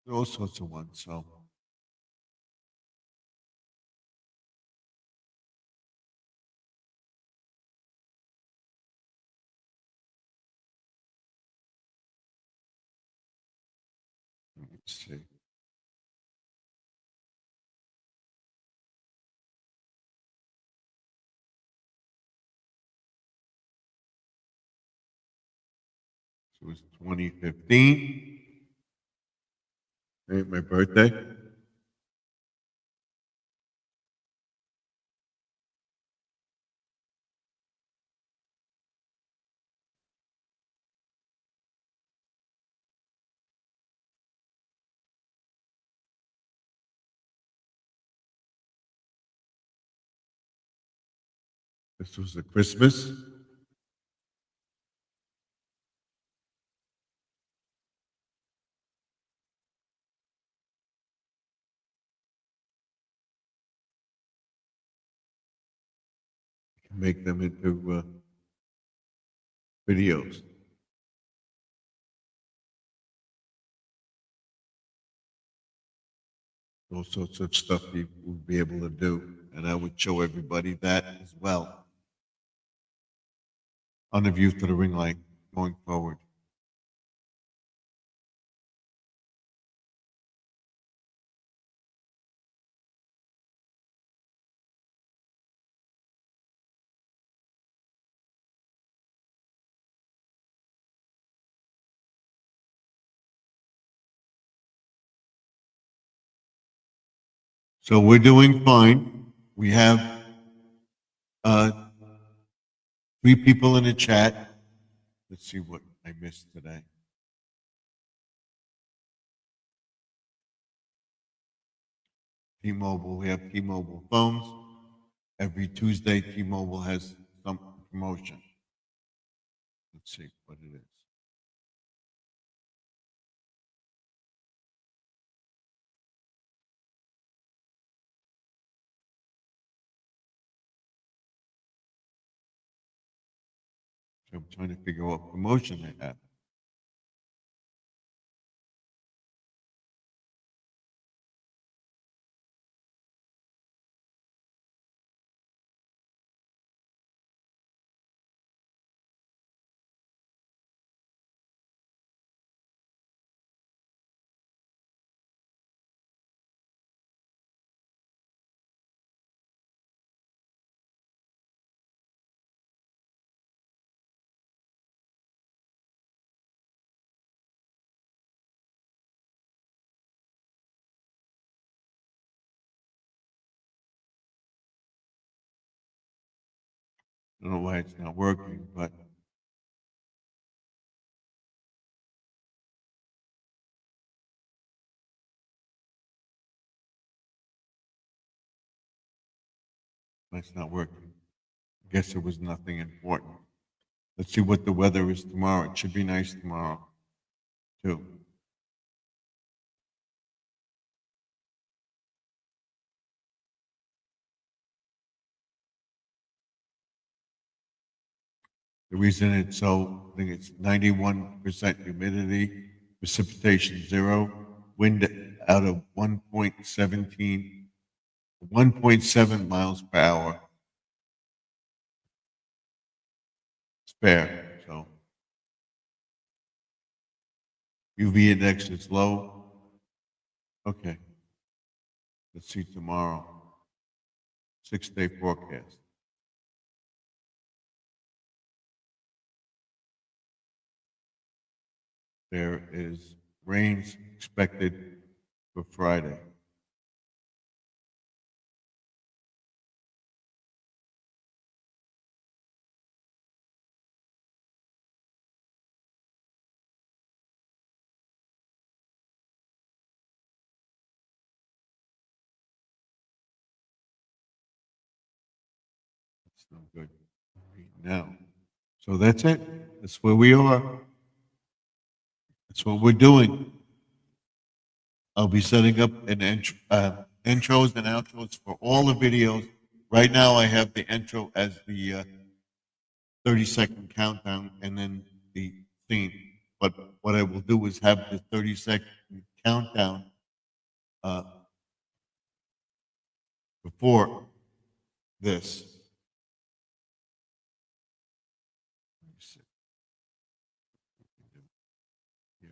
There are all sorts of ones. So let's see. So it was 2015. Right, my birthday. This was a Christmas. You can make them into videos. All sorts of stuff you would be able to do. And I would show everybody that as well on the View to the Ring Light going forward. So we're doing fine. We have uh, 3 people in the chat. Let's see what I missed today. T-Mobile, we have T-Mobile phones. Every Tuesday, T-Mobile has some promotion. Let's see what it is. So I'm trying to figure out what promotion they have. I don't know why it's not working, but it's not working. I guess it was nothing important. Let's see what the weather is tomorrow. It should be nice tomorrow, too. The reason it's so, I think it's 91% humidity, precipitation 0, wind out of 1.7 miles per hour. Spare, so UV index is low. Okay, let's see tomorrow. 6-day forecast. There is rains expected for Friday. No good. Now, so that's it. That's where we are. That's what we're doing. I'll be setting up intros and outros for all the videos. Right now, I have the intro as the 30-second countdown and then the theme. But what I will do is have the 30-second countdown uh, before this. Yeah.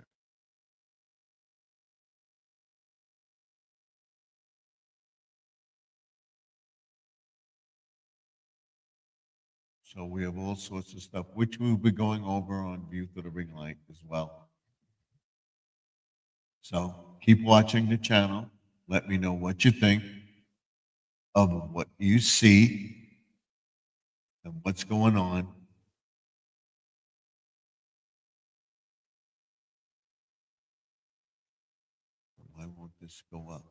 So we have all sorts of stuff, which we'll be going over on View to the Ring Light as well. So keep watching the channel. Let me know what you think of what you see and what's going on. Why won't this go up?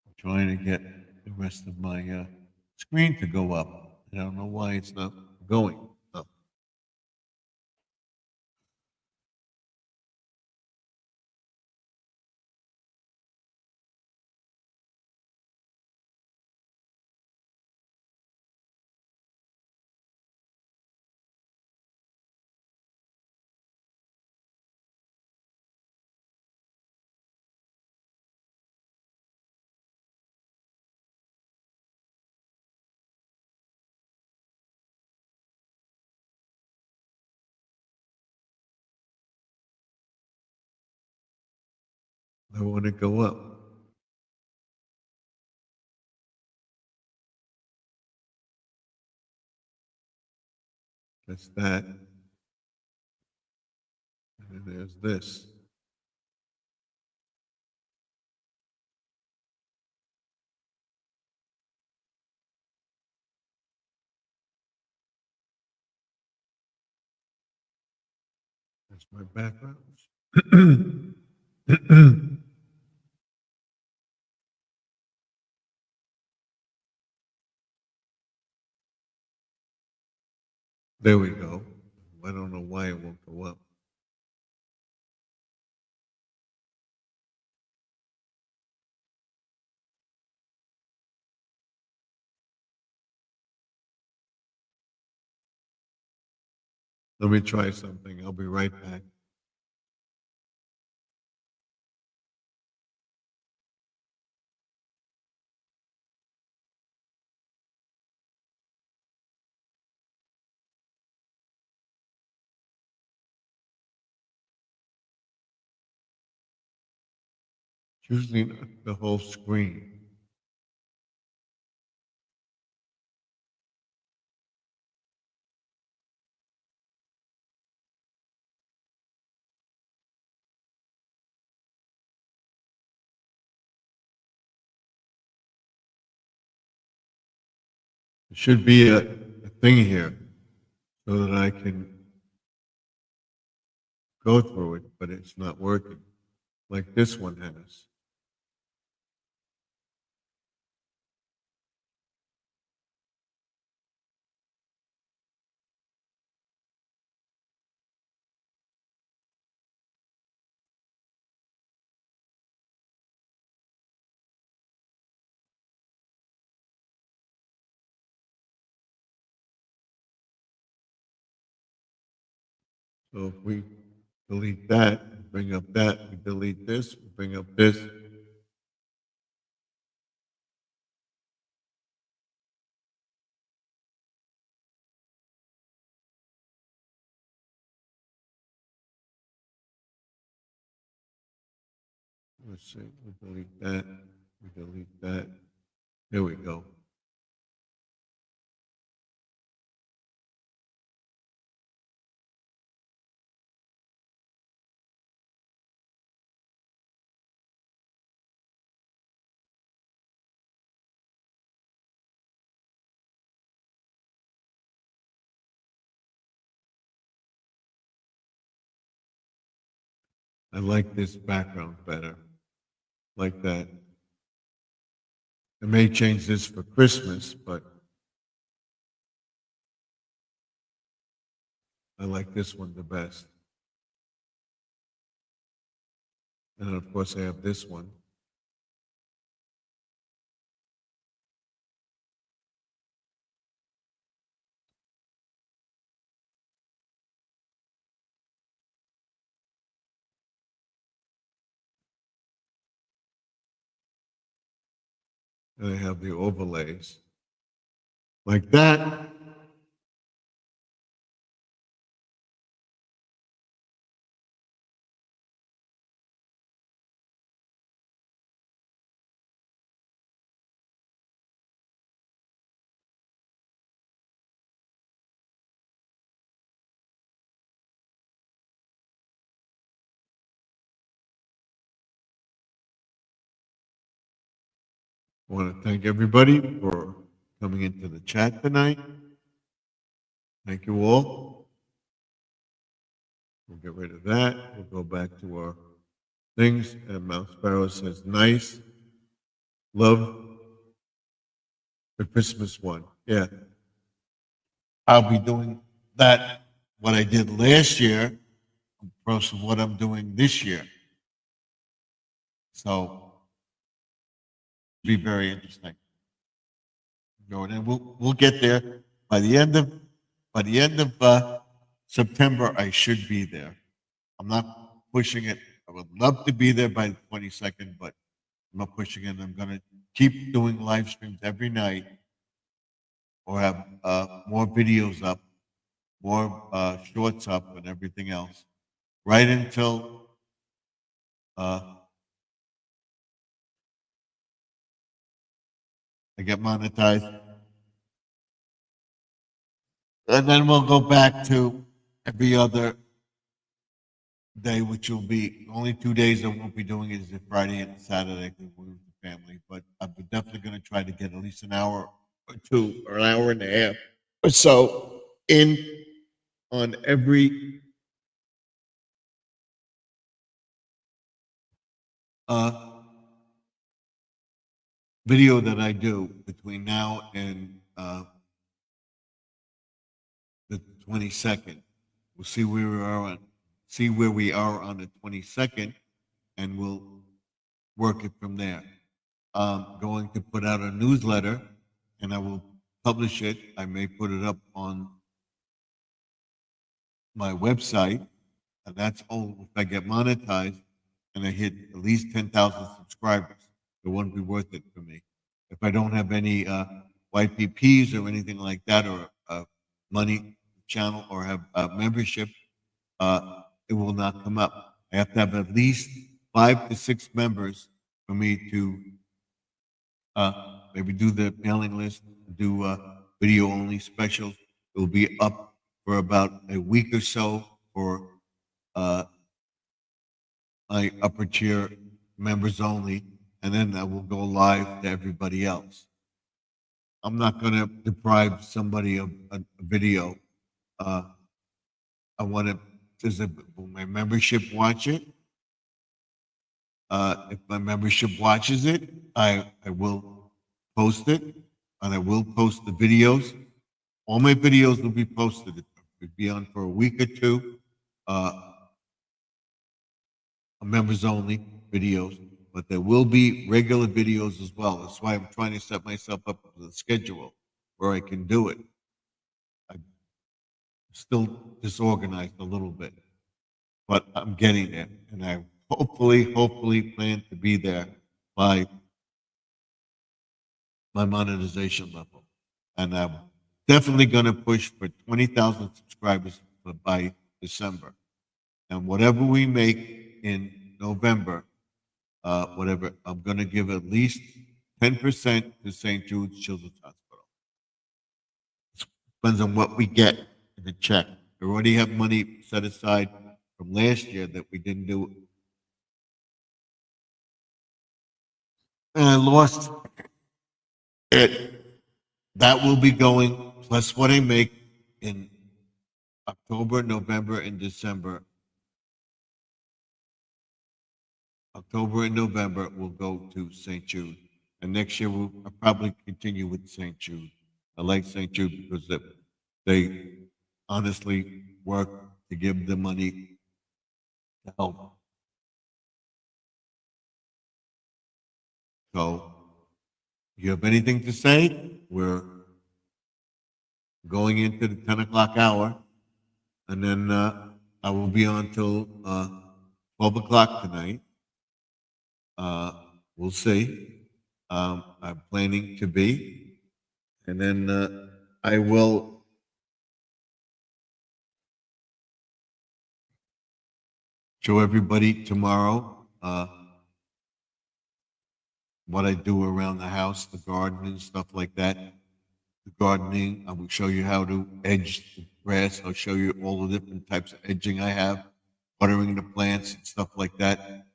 I'm trying to get the rest of my screen to go up. I don't know why it's not going up. I want to go up. That's that. And then there's this. That's my background. There we go. I don't know why it won't go up. Let me try something. I'll be right back. It's usually not the whole screen. There should be a thing here so that I can go through it, but it's not working like this one has. So if we delete that, bring up that, we delete this, we bring up this. let's see, we delete that, we delete that. There we go. I like this background better, like that. I may change this for Christmas, but I like this one the best. And of course, I have this one. And I have the overlays. Like that. I want to thank everybody for coming into the chat tonight. Thank you all. We'll get rid of that. We'll go back to our things. And Mount Sparrow says, nice. Love the Christmas one. Yeah. I'll be doing that, what I did last year, versus what I'm doing this year. So, be very interesting. And we'll get there by the end of September. I should be there. I'm not pushing it. I would love to be there by the 22nd, but I'm not pushing it. I'm going to keep doing live streams every night, or have more videos up, more shorts up, and everything else, right until I get monetized. And then we'll go back to every other day, which will be only 2 days I won't be doing it is a Friday and Saturday because we're with the family. But I'm definitely going to try to get at least an hour or two or an hour and a half or so in on every video that I do between now and the 22nd. We'll see where we are on the 22nd, and we'll work it from there. I'm going to put out a newsletter, and I will publish it. I may put it up on my website, and that's all if I get monetized and I hit at least 10,000 subscribers. It won't be worth it for me. If I don't have any YPPs or anything like that, or money channel, or have membership, it will not come up. I have to have at least 5 to 6 members for me to maybe do the mailing list, do video only specials. It will be up for about a week or so for my upper tier members only, and then I will go live to everybody else. I'm not going to deprive somebody of a video. I want to, will my membership watch it? If my membership watches it, I will post it, and I will post the videos. All my videos will be posted. It will be on for a week or two. Members only videos, but there will be regular videos as well. That's why I'm trying to set myself up with a schedule where I can do it. I'm still disorganized a little bit, but I'm getting there, and I hopefully plan to be there by my monetization level. And I'm definitely going to push for 20,000 subscribers by December. And whatever we make in November, whatever. I'm going to give at least 10% to St. Jude's Children's Hospital. Depends on what we get in the check. We already have money set aside from last year that we didn't do. And I lost it. That will be going plus what I make in October, November, and December. October and November will go to St. Jude. And next year we'll probably continue with St. Jude. I like St. Jude because they honestly work to give the money to help. So, you have anything to say? We're going into the 10 o'clock hour, and then I will be on till 12 o'clock tonight. We'll see. I'm planning to be, and then I will show everybody tomorrow what I do around the house, the garden and stuff like that. The gardening, I will show you how to edge the grass. I'll show you all the different types of edging I have, watering the plants and stuff like that.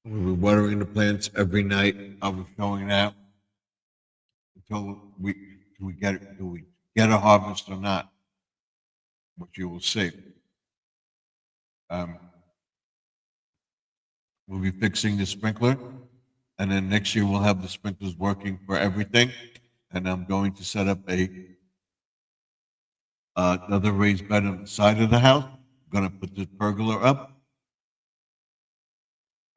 We'll be watering the plants every night. I'll be showing that until we get a harvest or not, which you will see. We'll be fixing the sprinkler, and then next year we'll have the sprinklers working for everything. And I'm going to set up another raised bed on the side of the house. I'm going to put this pergola up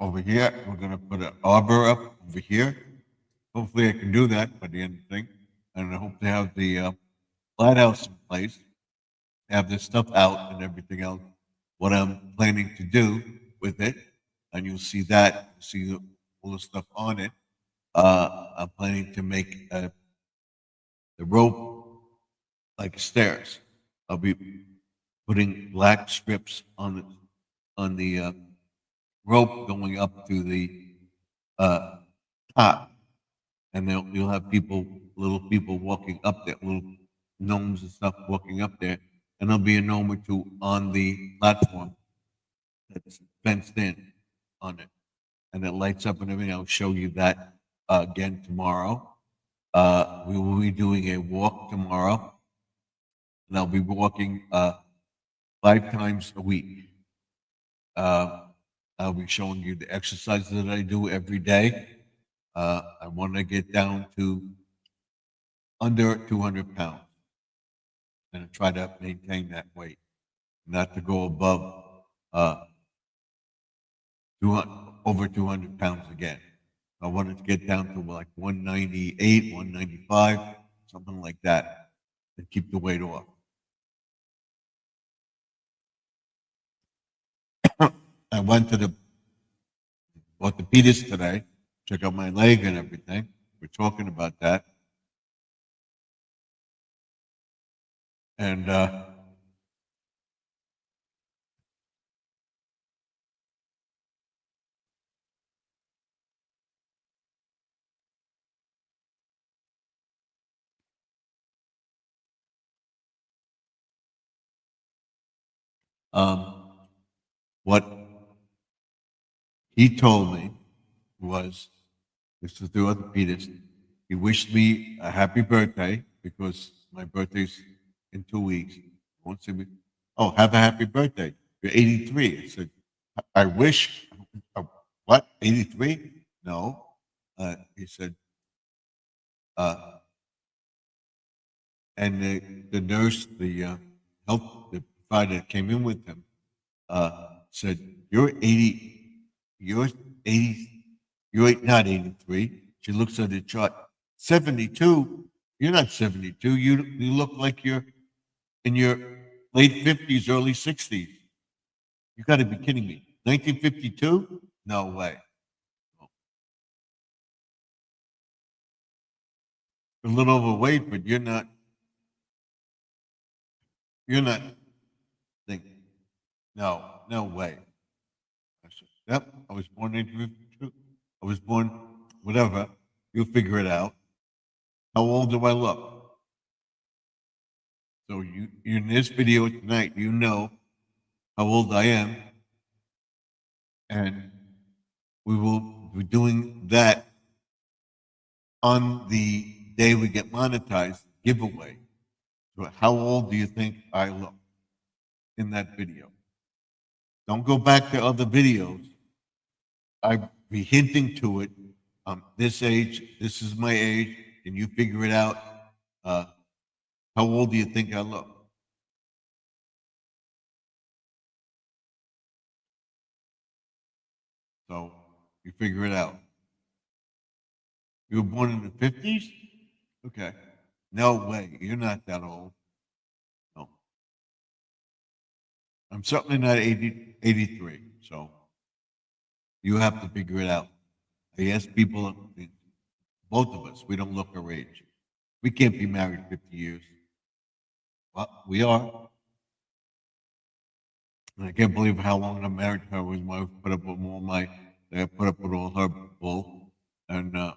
over here. We're going to put an arbor up over here. Hopefully, I can do that by the end of the thing. And I hope to have the flat house in place, have this stuff out and everything else. What I'm planning to do with it, and you'll see that, see all the stuff on it. I'm planning to make the rope like stairs. I'll be putting black strips on the rope going up to the top, and then you'll have little people walking up there, little gnomes and stuff walking up there, and there'll be a gnome or two on the platform that's fenced in on it, and it lights up and everything. I'll show you that again tomorrow. We will be doing a walk tomorrow, and I'll be walking 5 times a week. I'll be showing you the exercises that I do every day. I want to get down to under 200 pounds and I try to maintain that weight, not to go above 200, over 200 pounds again. I wanted to get down to like 198, 195, something like that, and keep the weight off. I went to the orthopedist today, check out my leg and everything. We're talking about that. And what he told me was, this is the orthopedist, he wished me a happy birthday because my birthday's in 2 weeks. Won't see me. Oh, have a happy birthday. You're 83. I said, I wish. What? 83? No. He said, and the nurse, the health provider that came in with him, said, "You're 80. You're 80. You're not 83." She looks at the chart. 72. You're not 72. You look like you're in your late 50s, early 60s. You got to be kidding me. 1952? No way. You're a little overweight, but you're not. You're not thinking. No, no way. I said, yep, I was born in 1952. I was born, whatever. You'll figure it out. How old do I look? So you in this video tonight, you know how old I am, and we will be doing that on the day we get monetized giveaway. So how old do you think I look in that video? Don't go back to other videos. I'd be hinting to it. This age, this is my age, and you figure it out. Uh, how old do you think I look? So you figure it out. You were born in the 50s? Okay. No way. You're not that old. No. I'm certainly not 83. So you have to figure it out. I ask people, both of us, we don't look our age. We can't be married 50 years. Well, we are. And I can't believe how long I'm married to her. Was my wife put up with all my, I put up with all her bull. And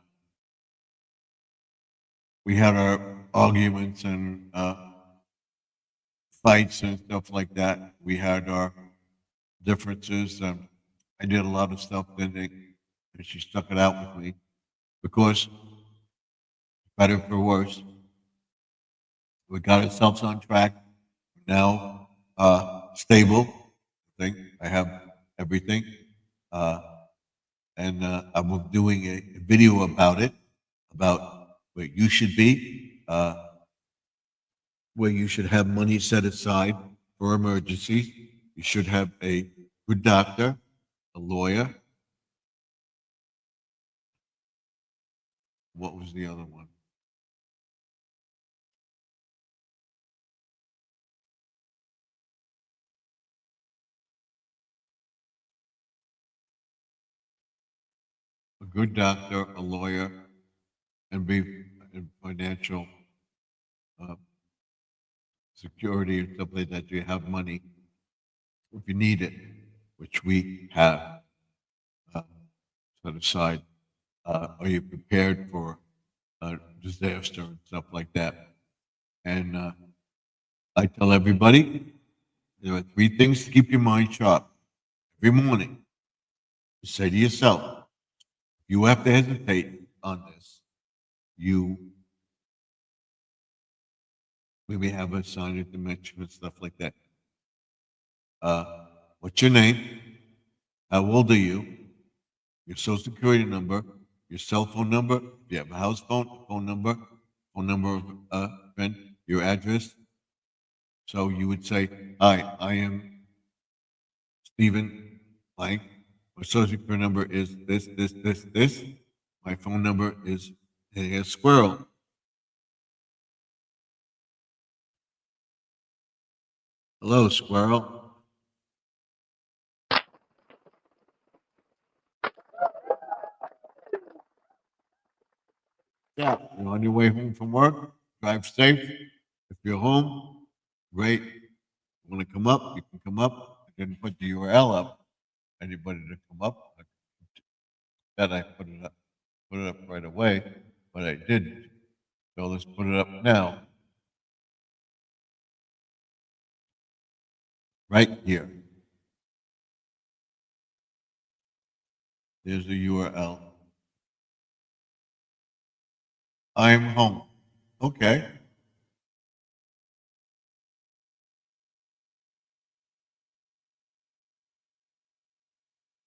we had our arguments and fights and stuff like that. We had our differences. I did a lot of stuff, and she stuck it out with me because, better for worse, we got ourselves on track. Now, stable. I think I have everything. Uh, and I'm doing a video about it, about where you should be, where you should have money set aside for emergencies. You should have a good doctor, a lawyer. What was the other one? A good doctor, a lawyer, and be in financial uh, security and stuff like that. You have money if you need it, which we have uh, set aside. Are you prepared for disaster and stuff like that? And I tell everybody there are three things to keep your mind sharp every morning. You say to yourself, you have to hesitate on this. You maybe have a sign of dementia and stuff like that. What's your name? How old are you? Your social security number, your cell phone number, if you have a house phone number, phone number of a friend, your address. So you would say, hi, I am Stephen blank. My social security number is this. My phone number is a squirrel. Hello, squirrel. Yeah, you're on your way home from work. Drive safe. If you're home, great. You want to come up? You can come up. I didn't put the URL up. Anybody to come up? That I put it up right away, but I didn't. So let's put it up now. Right here. There's the URL. I'm home. Okay.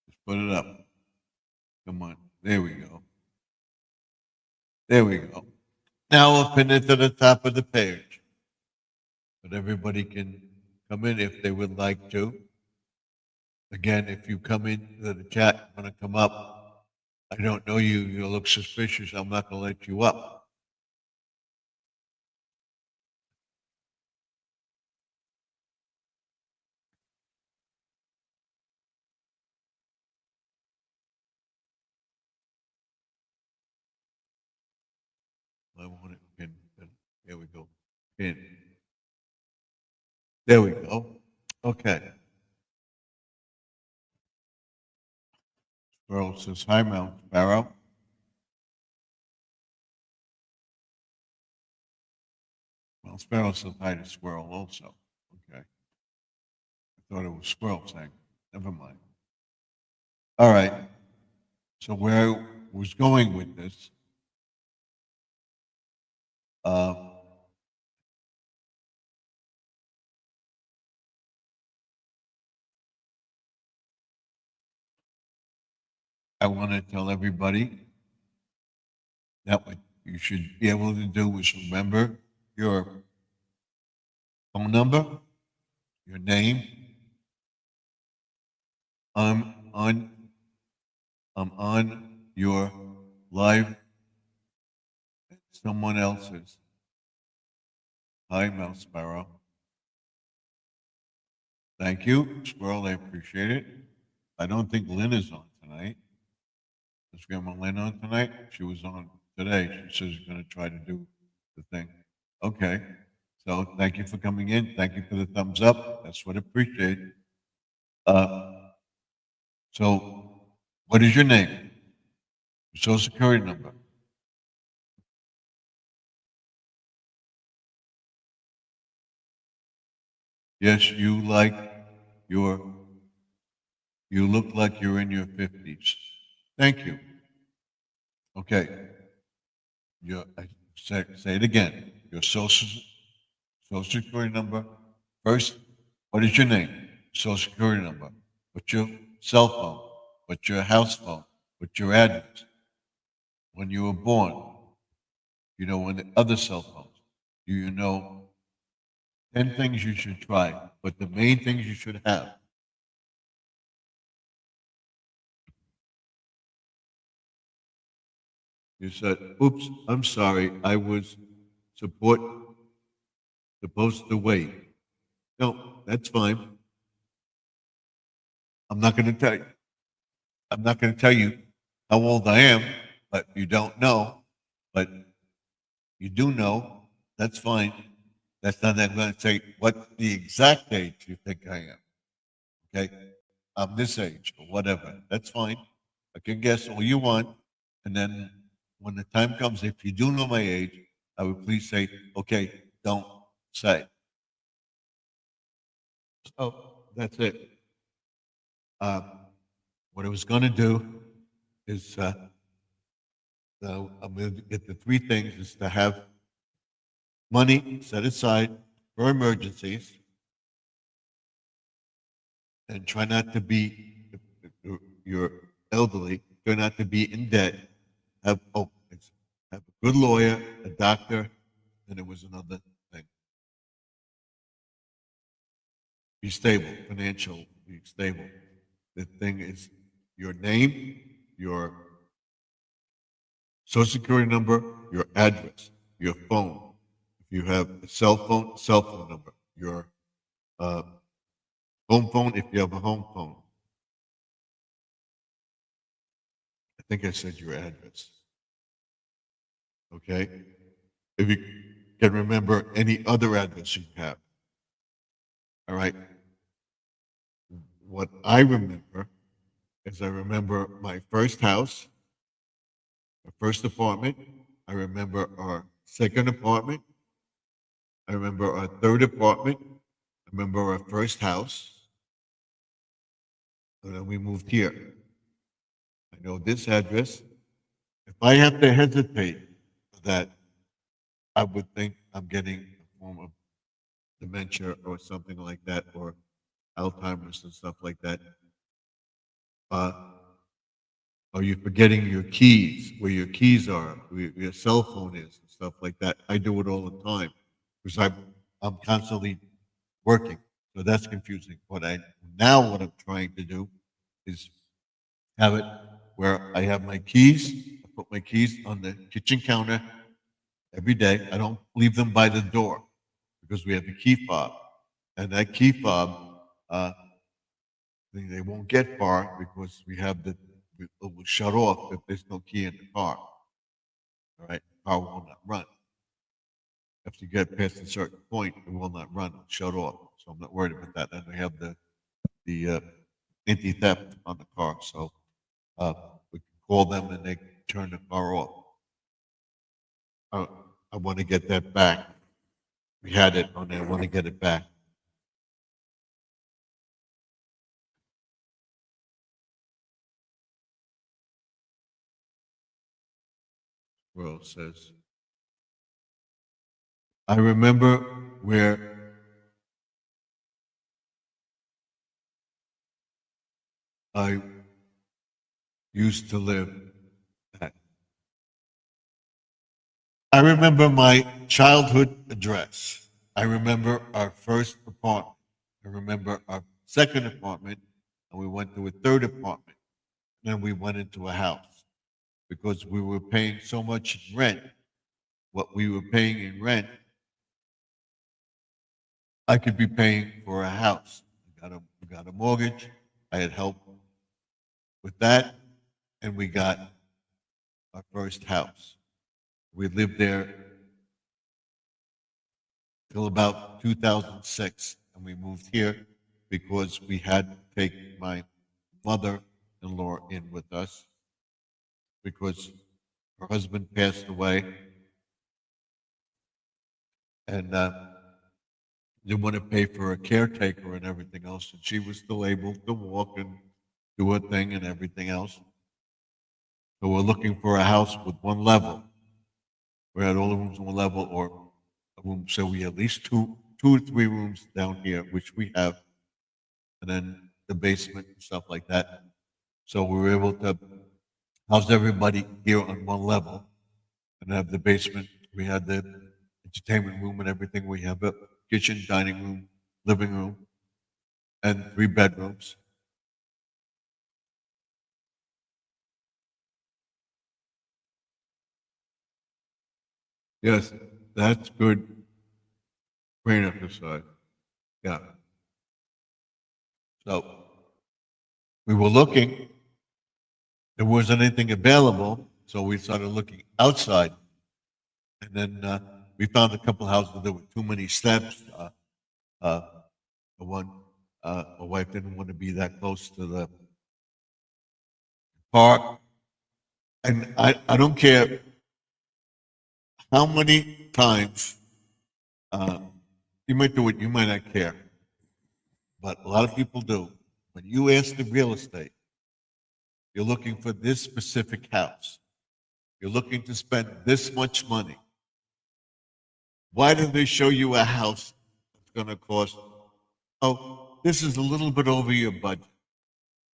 Let's put it up. Come on. There we go. There we go. Now we'll pin it to the top of the page. But everybody can come in if they would like to. Again, if you come into the chat, want to come up, I don't know you, you look suspicious, I'm not going to let you up. I want it pinned. There we go. Pin. There we go. Okay. Squirrel says, hi, Mount Sparrow. Mount Sparrow says hi to Squirrel also. Okay. I thought it was Squirrel saying, never mind. All right. So where I was going with this, uh, I want to tell everybody that what you should be able to do is remember your phone number, your name. I'm on I'm on your live, someone else's. Hi, Mouse Sparrow. Thank you, Squirrel. I appreciate it. I don't think Lynn is on tonight. Is Grandma Lynn on tonight? She was on today. She says she's going to try to do the thing. Okay. So thank you for coming in. Thank you for the thumbs up. That's what I appreciate. Uh, so, what is your name? Your social security number. Yes, you look like you're in your 50s. Thank you. Okay. Say it again. Your social security number. First, what is your name? Social security number. What's your cell phone? What's your house phone? What's your address? When you were born, you know, when the other cell phones, do you know 10 things you should try, but the main things you should have? You said, oops, I'm sorry, I was support supposed to wait. No, that's fine. I'm not going to tell you. I'm not going to tell you how old I am, but you don't know. But you do know. That's fine. That's not that I'm going to say what the exact age you think I am. Okay? I'm this age or whatever. That's fine. I can guess all you want. And then when the time comes, if you do know my age, I would please say, okay, don't say. So that's it. Uh, what I was going to do is I'm going to get the three things is to have money set aside for emergencies and try not to be, if you're elderly, try not to be in debt. Have, have a good lawyer, a doctor, and it was another thing. Be stable, financial, be stable. The thing is your name, your social security number, your address, your phone. If you have a cell phone number, your uh, home phone, if you have a home phone. I think I said your address. Okay? If you can remember any other address you have. All right? What I remember is I remember my first house, my first apartment. I remember our second apartment. I remember our third apartment. I remember our first house. And then we moved here. I know this address. If I have to hesitate that, I would think I'm getting a form of dementia or something like that, or Alzheimer's and stuff like that. Uh, are you forgetting your keys, where your keys are, where your cell phone is, and stuff like that? I do it all the time because I'm constantly working, so that's confusing. What I'm trying to do is have it where I have my keys. I put my keys on the kitchen counter every day. I don't leave them by the door because we have a key fob, and that key fob, uh, they won't get far because we have it will shut off if there's no key in the car. All right, the car will not run. If you get past a certain point, it will not run. It'll shut off. So I'm not worried about that. And I have the anti-theft on the car, so uh, we can call them and they can turn the car off. Uh, I want to get that back. We had it on there. I want to get it back. World says, I remember where I used to live at. I remember my childhood address. I remember our first apartment. I remember our second apartment, and we went to a third apartment. Then we went into a house because we were paying so much in rent. What we were paying in rent, I could be paying for a house. We got a mortgage. I had help with that, and we got our first house. We lived there till about 2006, and we moved here because we had to take my mother-in-law in with us because her husband passed away, and didn't want to pay for a caretaker and everything else, and she was still able to walk and do her thing and everything else. So we're looking for a house with one level. We had all the rooms on one level, or a room, so we had at least two or three rooms down here, which we have, and then the basement and stuff like that. So we were able to house everybody here on one level, and have the basement. We had the entertainment room and everything. We have a kitchen, dining room, living room, and three bedrooms. Yes, that's good brain exercise. Yeah. So we were looking. There wasn't anything available, so we started looking outside, and then we found a couple houses that were too many steps. Uh, the one, my wife didn't want to be that close to the park, and I don't care how many times uh, you might do it, you might not care, but a lot of people do. When you ask the real estate, you're looking for this specific house. You're looking to spend this much money. Why do they show you a house that's going to cost, oh, this is a little bit over your budget,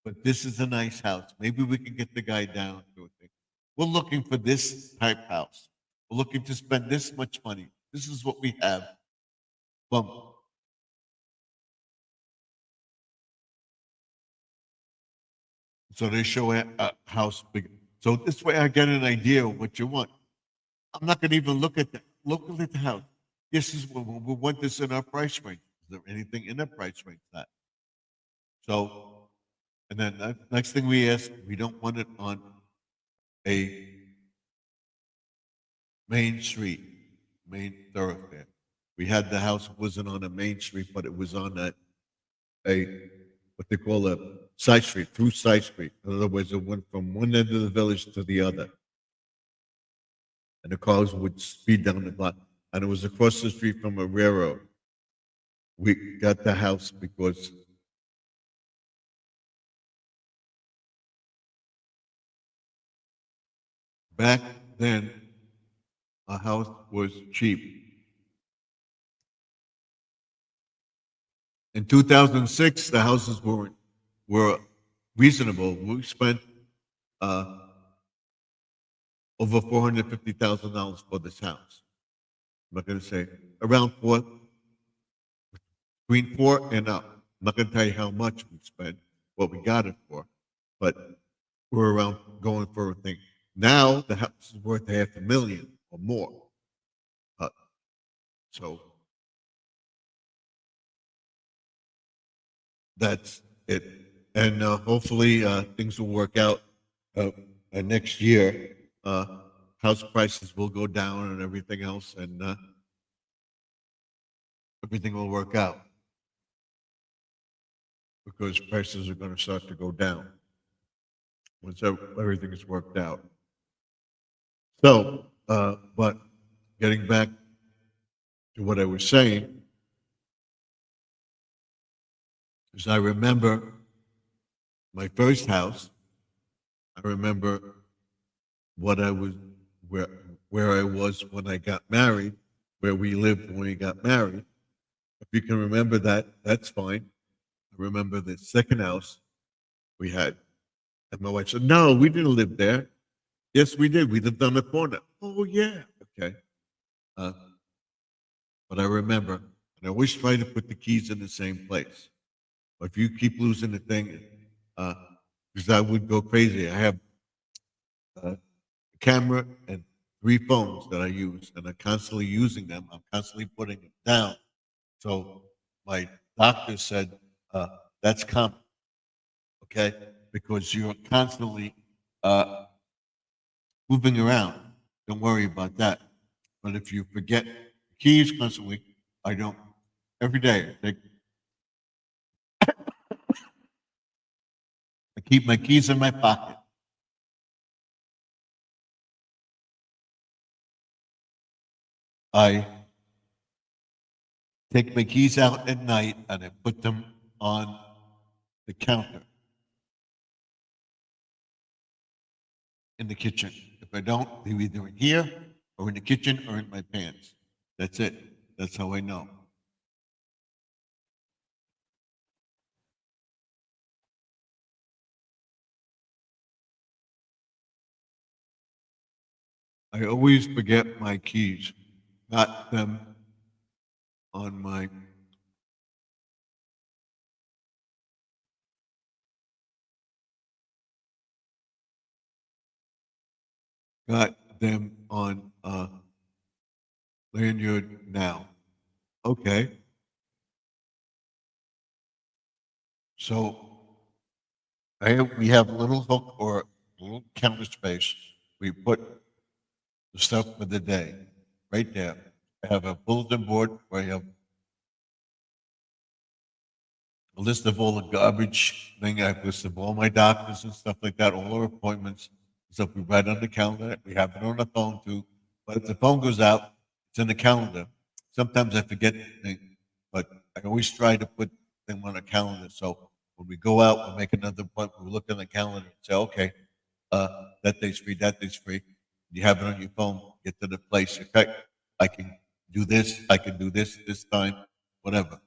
but this is a nice house. Maybe we can get the guy down to a thing. We're looking for this type house. We're looking to spend this much money. This is what we have. Boom. So they show a house big. So this way I get an idea of what you want. I'm not going to even look at that. Look at the house. This is what we want this in our price range. Is there anything in the price range that? So, and then the next thing we ask, we don't want it on a main street, main thoroughfare. We had the house wasn't on a main street, but it was on a what they call a side street, through side street. In other words, it went from one end of the village to the other, and the cars would speed down the block. And it was across the street from a railroad. We got the house because back then a house was cheap. In 2006, the houses were reasonable. We spent uh, over $450,000 for this house. I'm not going to say around four, between four and up. I'm not going to tell you how much we spent, what we got it for, but we're around going for a thing. Now the house is worth $500,000 or more. Uh, so that's it. And hopefully things will work out next year. Uh, House prices will go down and everything else, and everything will work out because prices are going to start to go down. once everything is worked out. So, but getting back to what I was saying, is I remember my first house. I remember what I was, where, where I was when I got married, where we lived when we got married. If you can remember that, that's fine. I remember the second house we had. And my wife said, no, we didn't live there. Yes, we did. We lived on the corner. Oh, yeah. Okay. Uh, but I remember, and I always try to put the keys in the same place. But if you keep losing the thing, uh, because I would go crazy. I have a camera and three phones that I use, and I'm constantly using them. I'm constantly putting them down. So my doctor said, uh, that's common, okay? Because you're constantly uh, moving around. Don't worry about that. But if you forget keys constantly, I don't. Every day, I keep my keys in my pocket. I take my keys out at night and I put them on the counter in the kitchen. If I don't, they're either in here or in the kitchen or in my pants. That's it. That's how I know. I always forget my keys, got them on my, got them on lanyard now. Okay. So we have a little hook or a little counter space. We put the stuff for the day right there. I have a bulletin board where I have a list of all the garbage thing. I have a list of all my doctors and stuff like that, all our appointments. So we write on the calendar. We have it on the phone too. But if the phone goes out, it's in the calendar. Sometimes I forget things, but I always try to put them on a calendar. So when we go out, we make another appointment. We look on the calendar and say, okay, that day's free, that day's free. You have it on your phone. Get to the place. Okay, I can do this. I can do this time, whatever.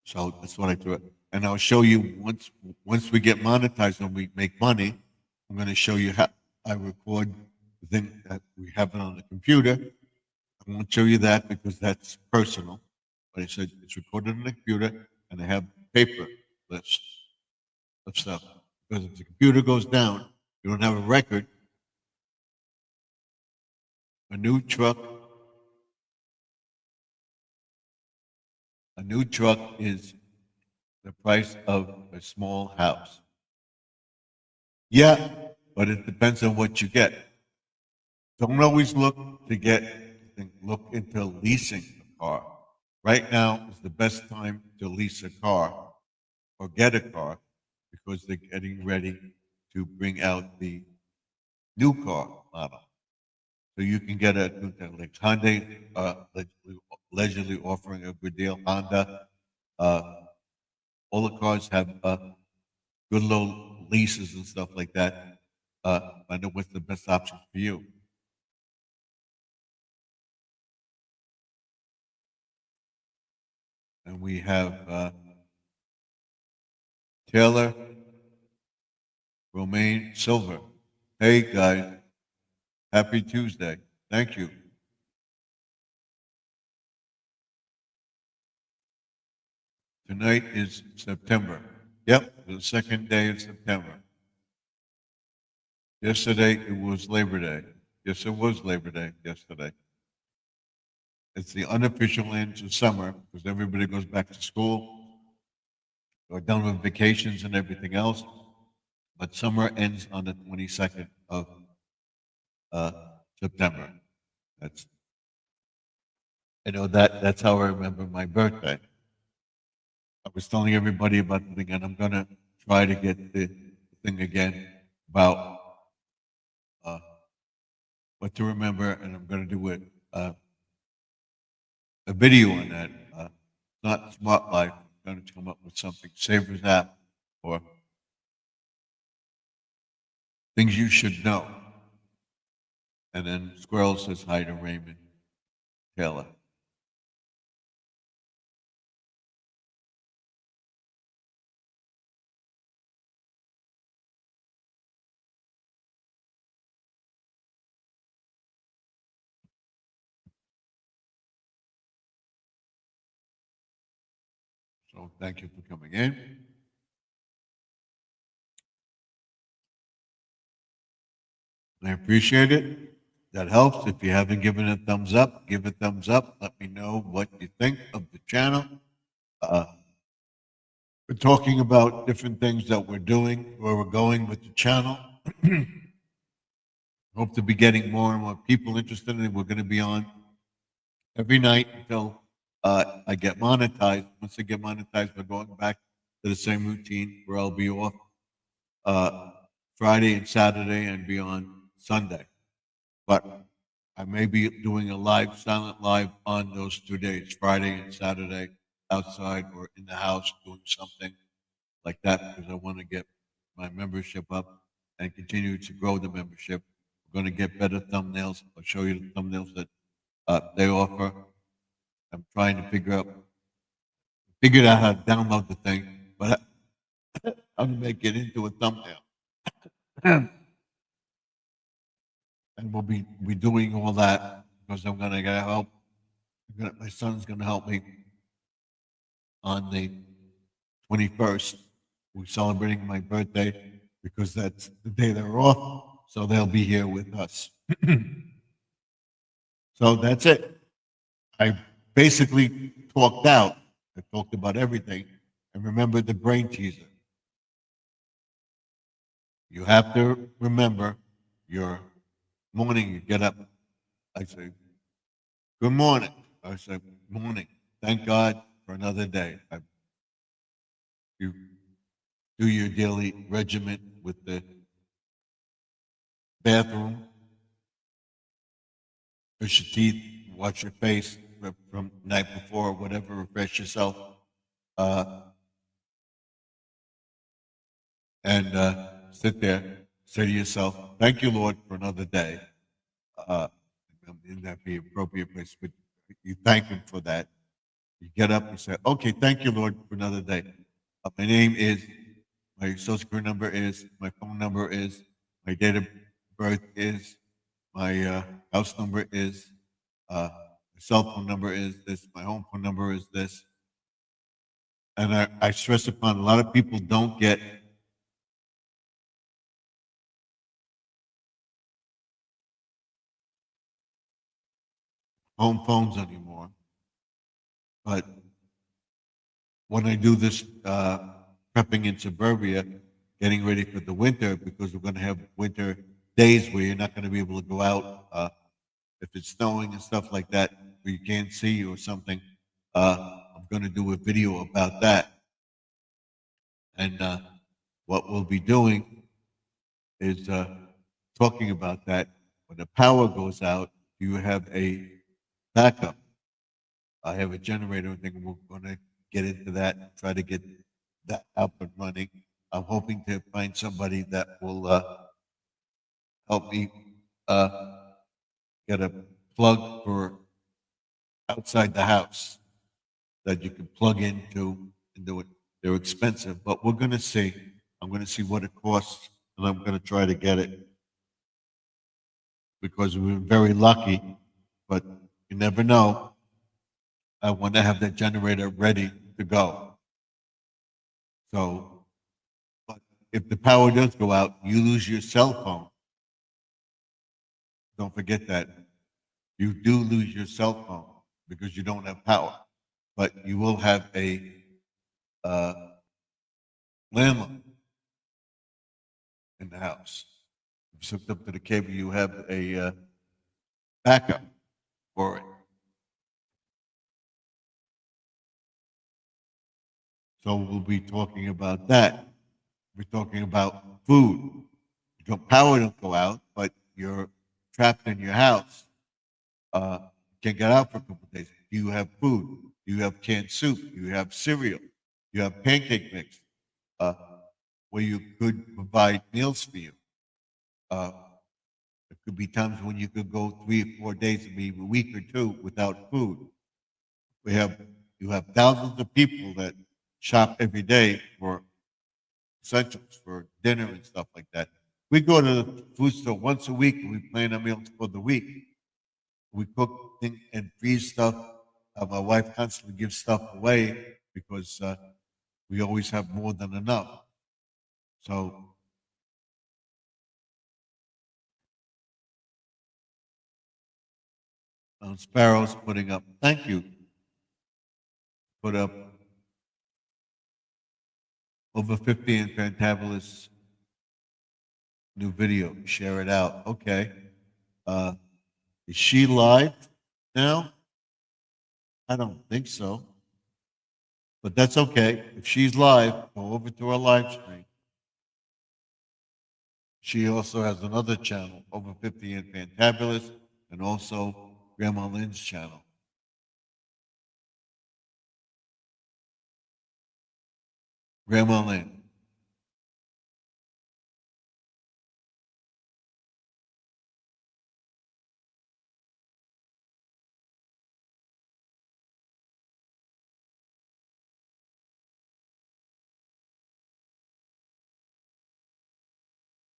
So that's what I do it. And I'll show you once we get monetized and we make money, I'm going to show you how I record the thing that we have it on the computer. I won't show you that because that's personal. But I said it's recorded on the computer and I have paper list of stuff. Because if the computer goes down, you don't have a record. A new truck, a new truck is the price of a small house. Yeah, but it depends on what you get. Don't always look into leasing a car. Right now is the best time to lease a car or get a car because they're getting ready to bring out the new car model. So you can get a like Hyundai, allegedly offering a good deal. Honda, uh, all the cars have good little leases and stuff like that. I know what's the best option for you. And we have Taylor Romaine Silver. Hey guys, happy Tuesday. Thank you. Tonight is September. Yep, the second day of September. Yesterday it was Labor Day. Yes, it was Labor Day yesterday. It's the unofficial end to summer because everybody goes back to school or done with vacations and everything else. But summer ends on the 22nd of uh, September. That's I know that's how I remember my birthday. I was telling everybody about it again. I'm gonna try to get the thing again about uh, what to remember, and I'm gonna do a video on that. Not Smart Life. I'm gonna come up with something. Savers app or things you should know. And then Squirrel says hi to Raymond Taylor. So thank you for coming in. I appreciate it. That helps. If you haven't given a thumbs up, give a thumbs up. Let me know what you think of the channel. Uh, we're talking about different things that we're doing, where we're going with the channel. Hope to be getting more and more people interested in it. We're going to be on every night until I get monetized. Once I get monetized, we're going back to the same routine where I'll be off uh, Friday and Saturday and be on Sunday. But I may be doing a live, silent live on those 2 days, Friday and Saturday, outside or in the house doing something like that because I want to get my membership up and continue to grow the membership. We're going to get better thumbnails. I'll show you the thumbnails that they offer. I'm trying to figure out how to download the thing, but I'm going to make it into a thumbnail. And we'll be doing all that because I'm going to get help. My son's going to help me on the 21st. We're celebrating my birthday because that's the day they're off. So they'll be here with us. So that's it. I basically talked out. I talked about everything. And remember the brain teaser. You have to remember your morning. You get up. I say, good morning. I say, morning. Thank God for another day. You do your daily regimen with the bathroom, brush your teeth, wash your face from the night before, whatever, refresh yourself. Uh, and sit there, say to yourself, thank you, Lord, for another day. In that be appropriate place, but you thank Him for that. You get up, you say, okay, thank you, Lord, for another day. My name is, my social security number is, my phone number is, my date of birth is, my house number is, my cell phone number is this, my home phone number is this. And I stress upon a lot of people don't get home phones anymore. But when I do this prepping in suburbia, getting ready for the winter, because we're going to have winter days where you're not going to be able to go out if it's snowing and stuff like that, where you can't see or something. I'm going to do a video about that. And what we'll be doing is talking about that. When the power goes out, you have a backup. I have a generator thing. We're going to get into that, try to get that up and running. I'm hoping to find somebody that will help me get a plug for outside the house that you can plug into and do it. They're expensive, but we're going to see. I'm going to see what it costs, and I'm going to try to get it because we've been very lucky, but you never know. I want to have that generator ready to go. So, but if the power does go out, you lose your cell phone. Don't forget that. You do lose your cell phone because you don't have power, but you will have a uh, landline in the house. If it's hooked up to the cable, you have a backup for it. So we'll be talking about that. We're talking about food. Your power don't go out, but you're trapped in your house. Can't get out for a couple of days. Do you have food? Do you have canned soup? Do you have cereal? Do you have pancake mix? Uh, where you could provide meals for you. Uh, there could be times when you could go 3 or 4 days, maybe a week or two without food. We have you have thousands of people that shop every day for essentials, for dinner and stuff like that. We go to the food store once a week and we plan our meals for the week. We cook and freeze stuff. My wife constantly gives stuff away because we always have more than enough. So Sparrow's putting up. Thank you. Put up over 50 in Fantabulous new video. Share it out. Okay. Uh, is she live now? I don't think so. But that's okay. If she's live, go over to our live stream. She also has another channel, over 50 and Fantabulous, and also Grandma Lynn's channel. Grandma Lynn.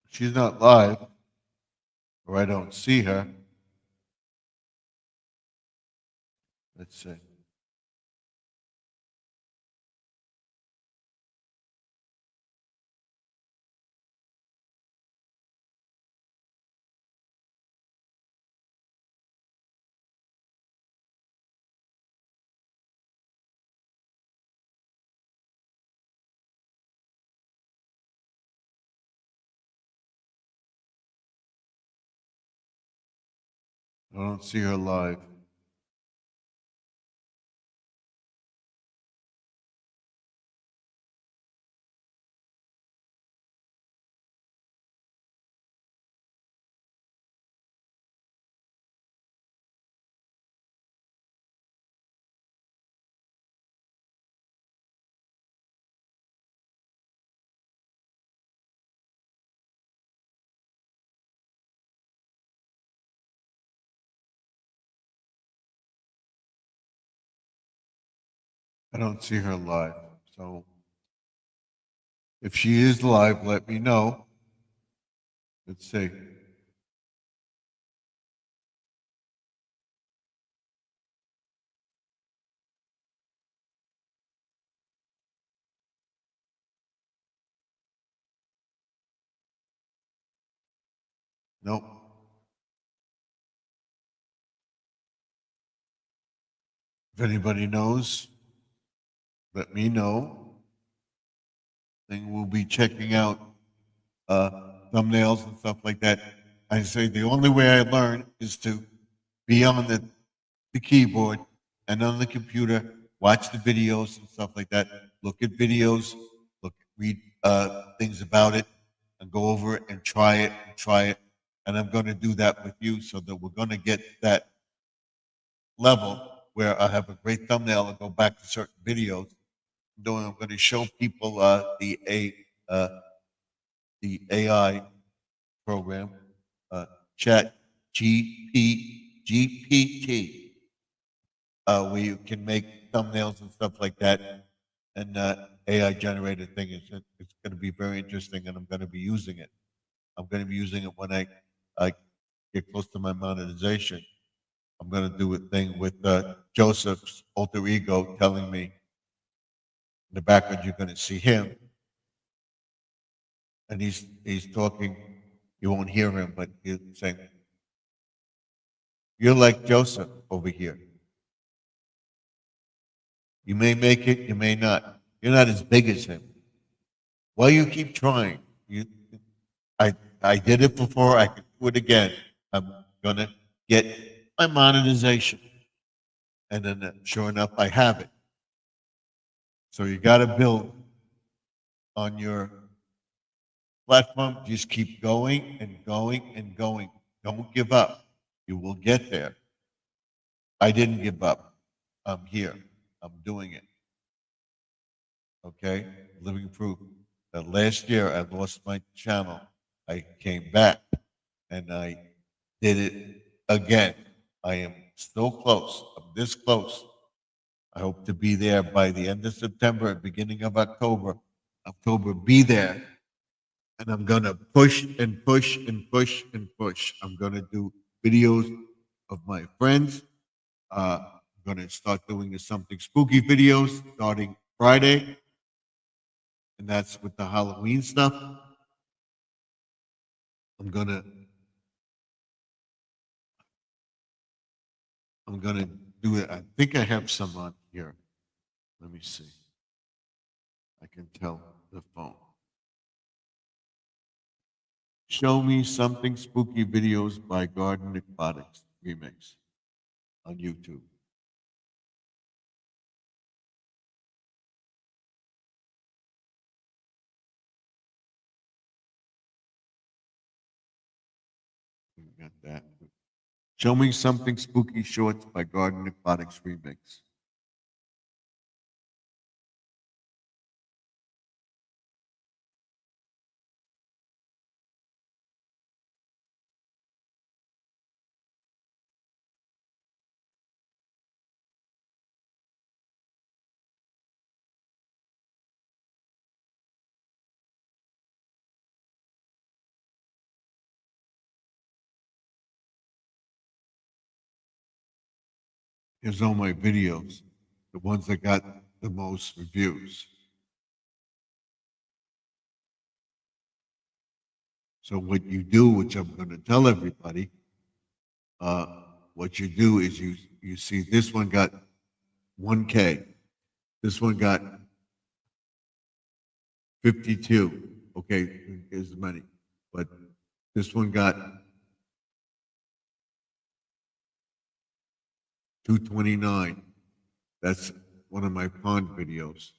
She's not live, or I don't see her. Let's see. I don't see her live. I don't see her live. So if she is live, let me know. Let's see. Nope. If anybody knows, let me know. Then we'll be checking out uh, thumbnails and stuff like that. I say the only way I learn is to be on the keyboard and on the computer, watch the videos and stuff like that. Look at videos, read things about it, and go over it and try it and try it. And I'm going to do that with you so that we're going to get that level where I have a great thumbnail and go back to certain videos. I'm going to show people the AI program, Chat GPT, where you can make thumbnails and stuff like that, and AI generated thing. It's going to be very interesting, and I'm going to be using it. I'm going to be using it when I get close to my monetization. I'm going to do a thing with Joseph's alter ego telling me in the background you're going to see him, and he's talking. You won't hear him, but he's saying, "You're like Joseph over here. You may make it, you may not. You're not as big as him. Why you keep trying? I did it before. I can do it again. I'm gonna get my monetization." And then, sure enough, I have it. So you got to build on your platform. Just keep going and going and going. Don't give up. You will get there. I didn't give up. I'm here. I'm doing it. Okay? Living proof that last year I lost my channel. I came back and I did it again. I am still close. I'm this close. I hope to be there by the end of September, beginning of October. October, be there. And I'm going to push and push and push and push. I'm going to do videos of my friends. I'm going to start doing the something spooky videos starting Friday. And that's with the Halloween stuff. I'm going to do it. I think I have some on here. Let me see. I can tell the phone. Show me something spooky videos by Garden Aquatics remix on YouTube. We got that. Show me something spooky shorts by Garden Aquatics remix. Here's all my videos, the ones that got the most reviews. So what you do, which I'm going to tell everybody, what you do is you see this one got 1K, this one got 52. Okay, is many, but this one got 229. That's one of my pond videos.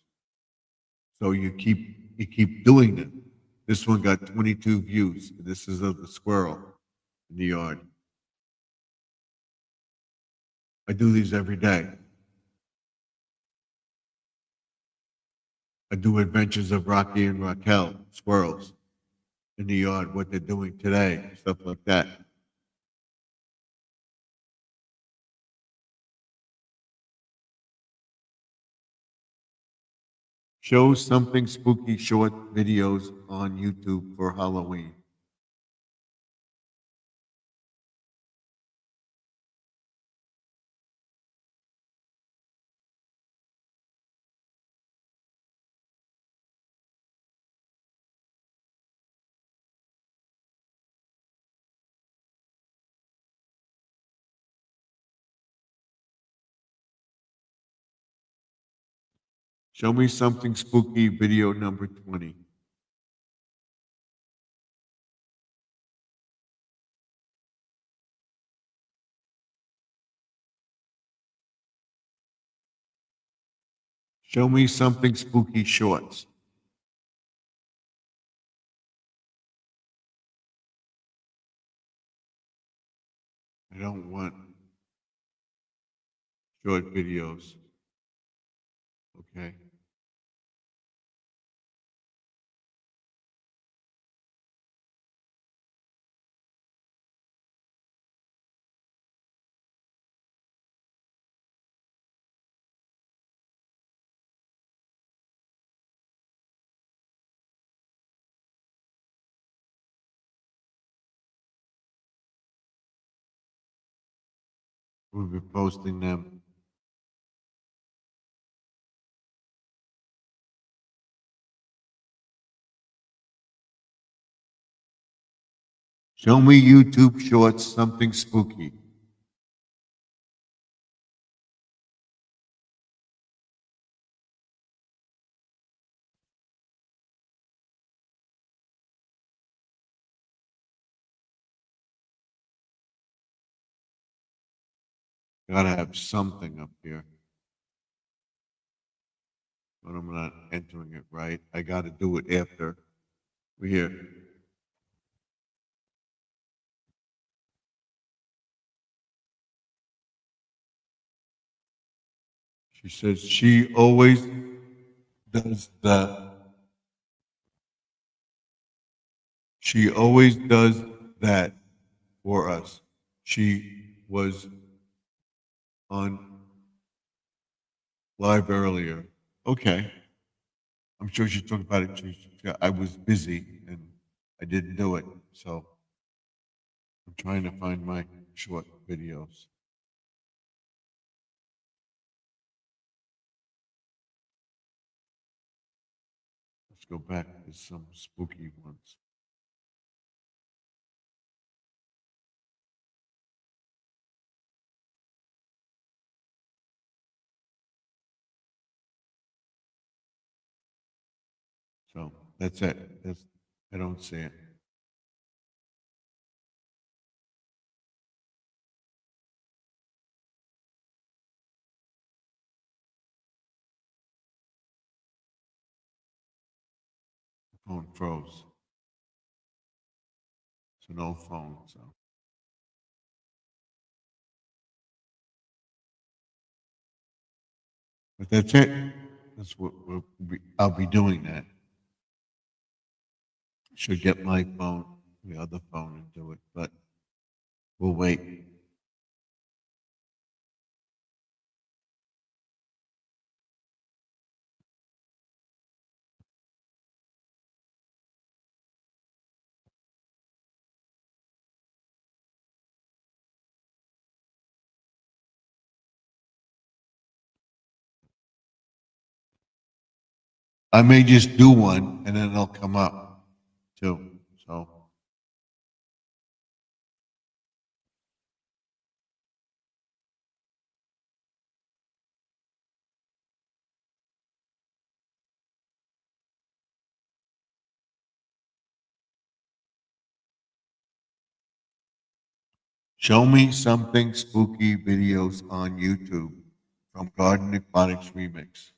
So you keep doing it. This one got 22 views. This is of the squirrel in the yard. I do these every day. I do adventures of Rocky and Raquel, squirrels in the yard, what they're doing today, stuff like that. Show something spooky short videos on YouTube for Halloween. Show me something spooky video number 20. Show me something spooky shorts. I don't want short videos. Okay. We'll be posting them. Show me YouTube shorts, something spooky. Gotta have something up here. but I'm not entering it right. I got to do it after we hear. She says she always does the. She always does that for us. She was on live earlier. Okay. I'm sure she talked about it. I was busy and I didn't do it. So I'm trying to find my short videos. Let's go back to some spooky ones. So that's it. I don't see it. The phone froze. So no phone. So but that's it. That's what I'll be doing that. Should get my phone, the other phone, and do it, but we'll wait. I may just do one and then it'll come up too. So show me something spooky videos on YouTube from Garden Aquatics Remix.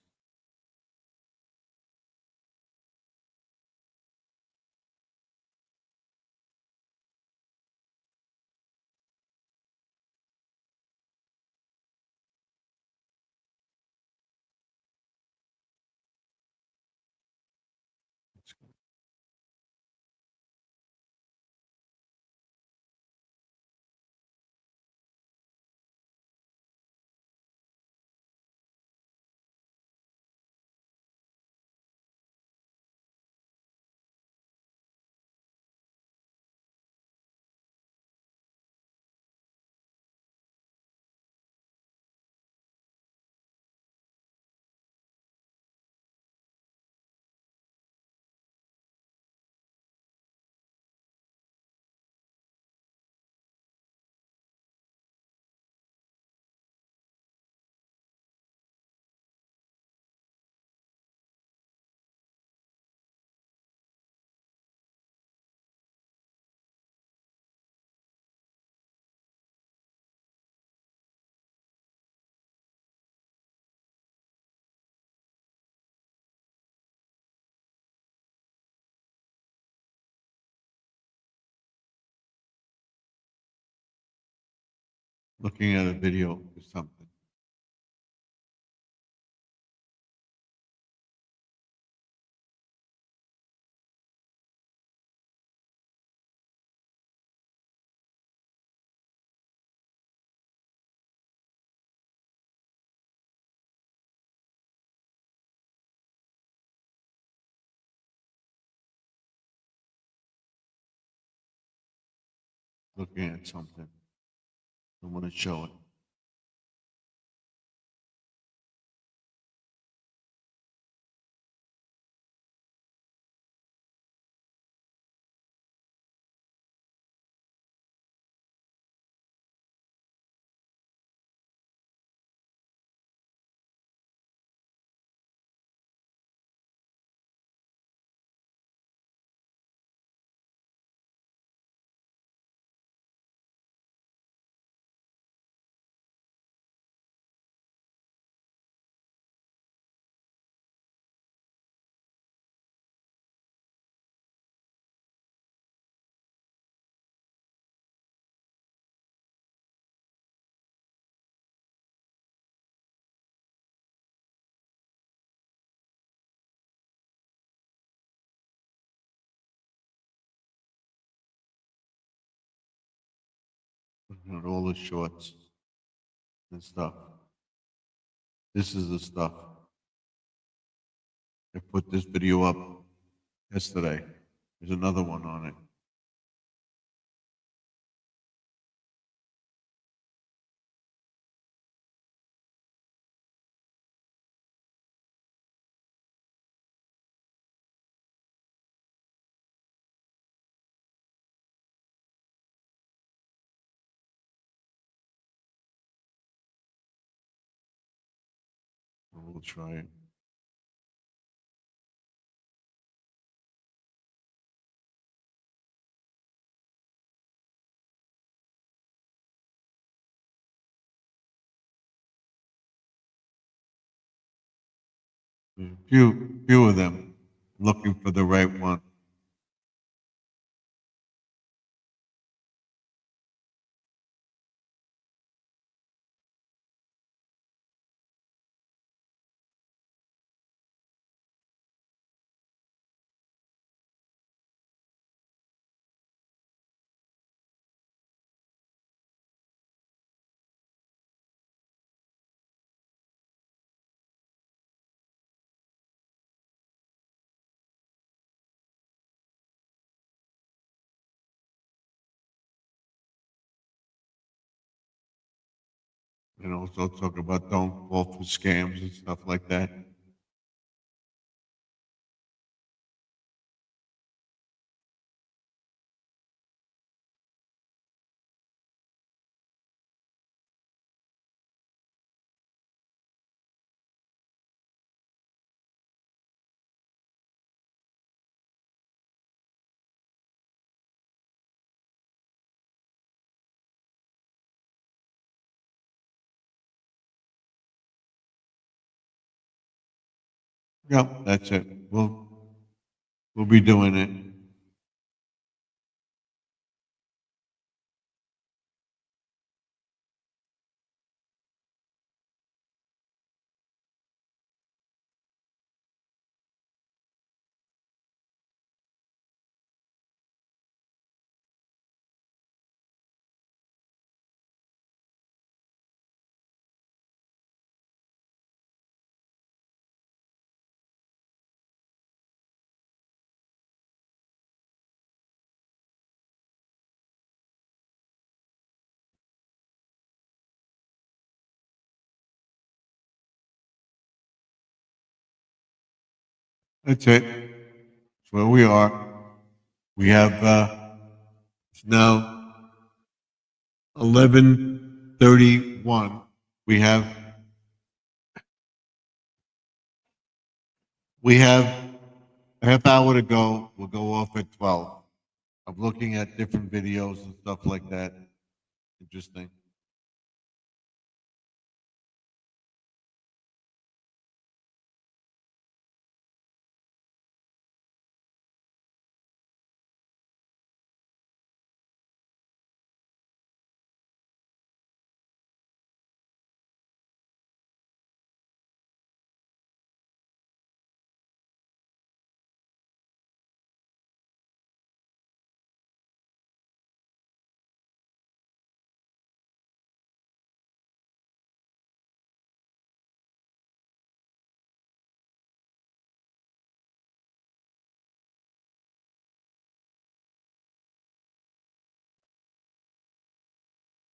Looking at a video or something. Looking at something. I want to show it. all the shorts and stuff. This is the stuff. I put this video up yesterday. There's another one on it. We'll try it. Few of them. Looking for the right one. And also talk about don't fall for scams and stuff like that. Yep, that's it. We'll be doing it. That's it. That's where we are. We have it's now 11:31. We have a half hour to go. We'll go off at 12. I'm looking at different videos and stuff like that. Interesting.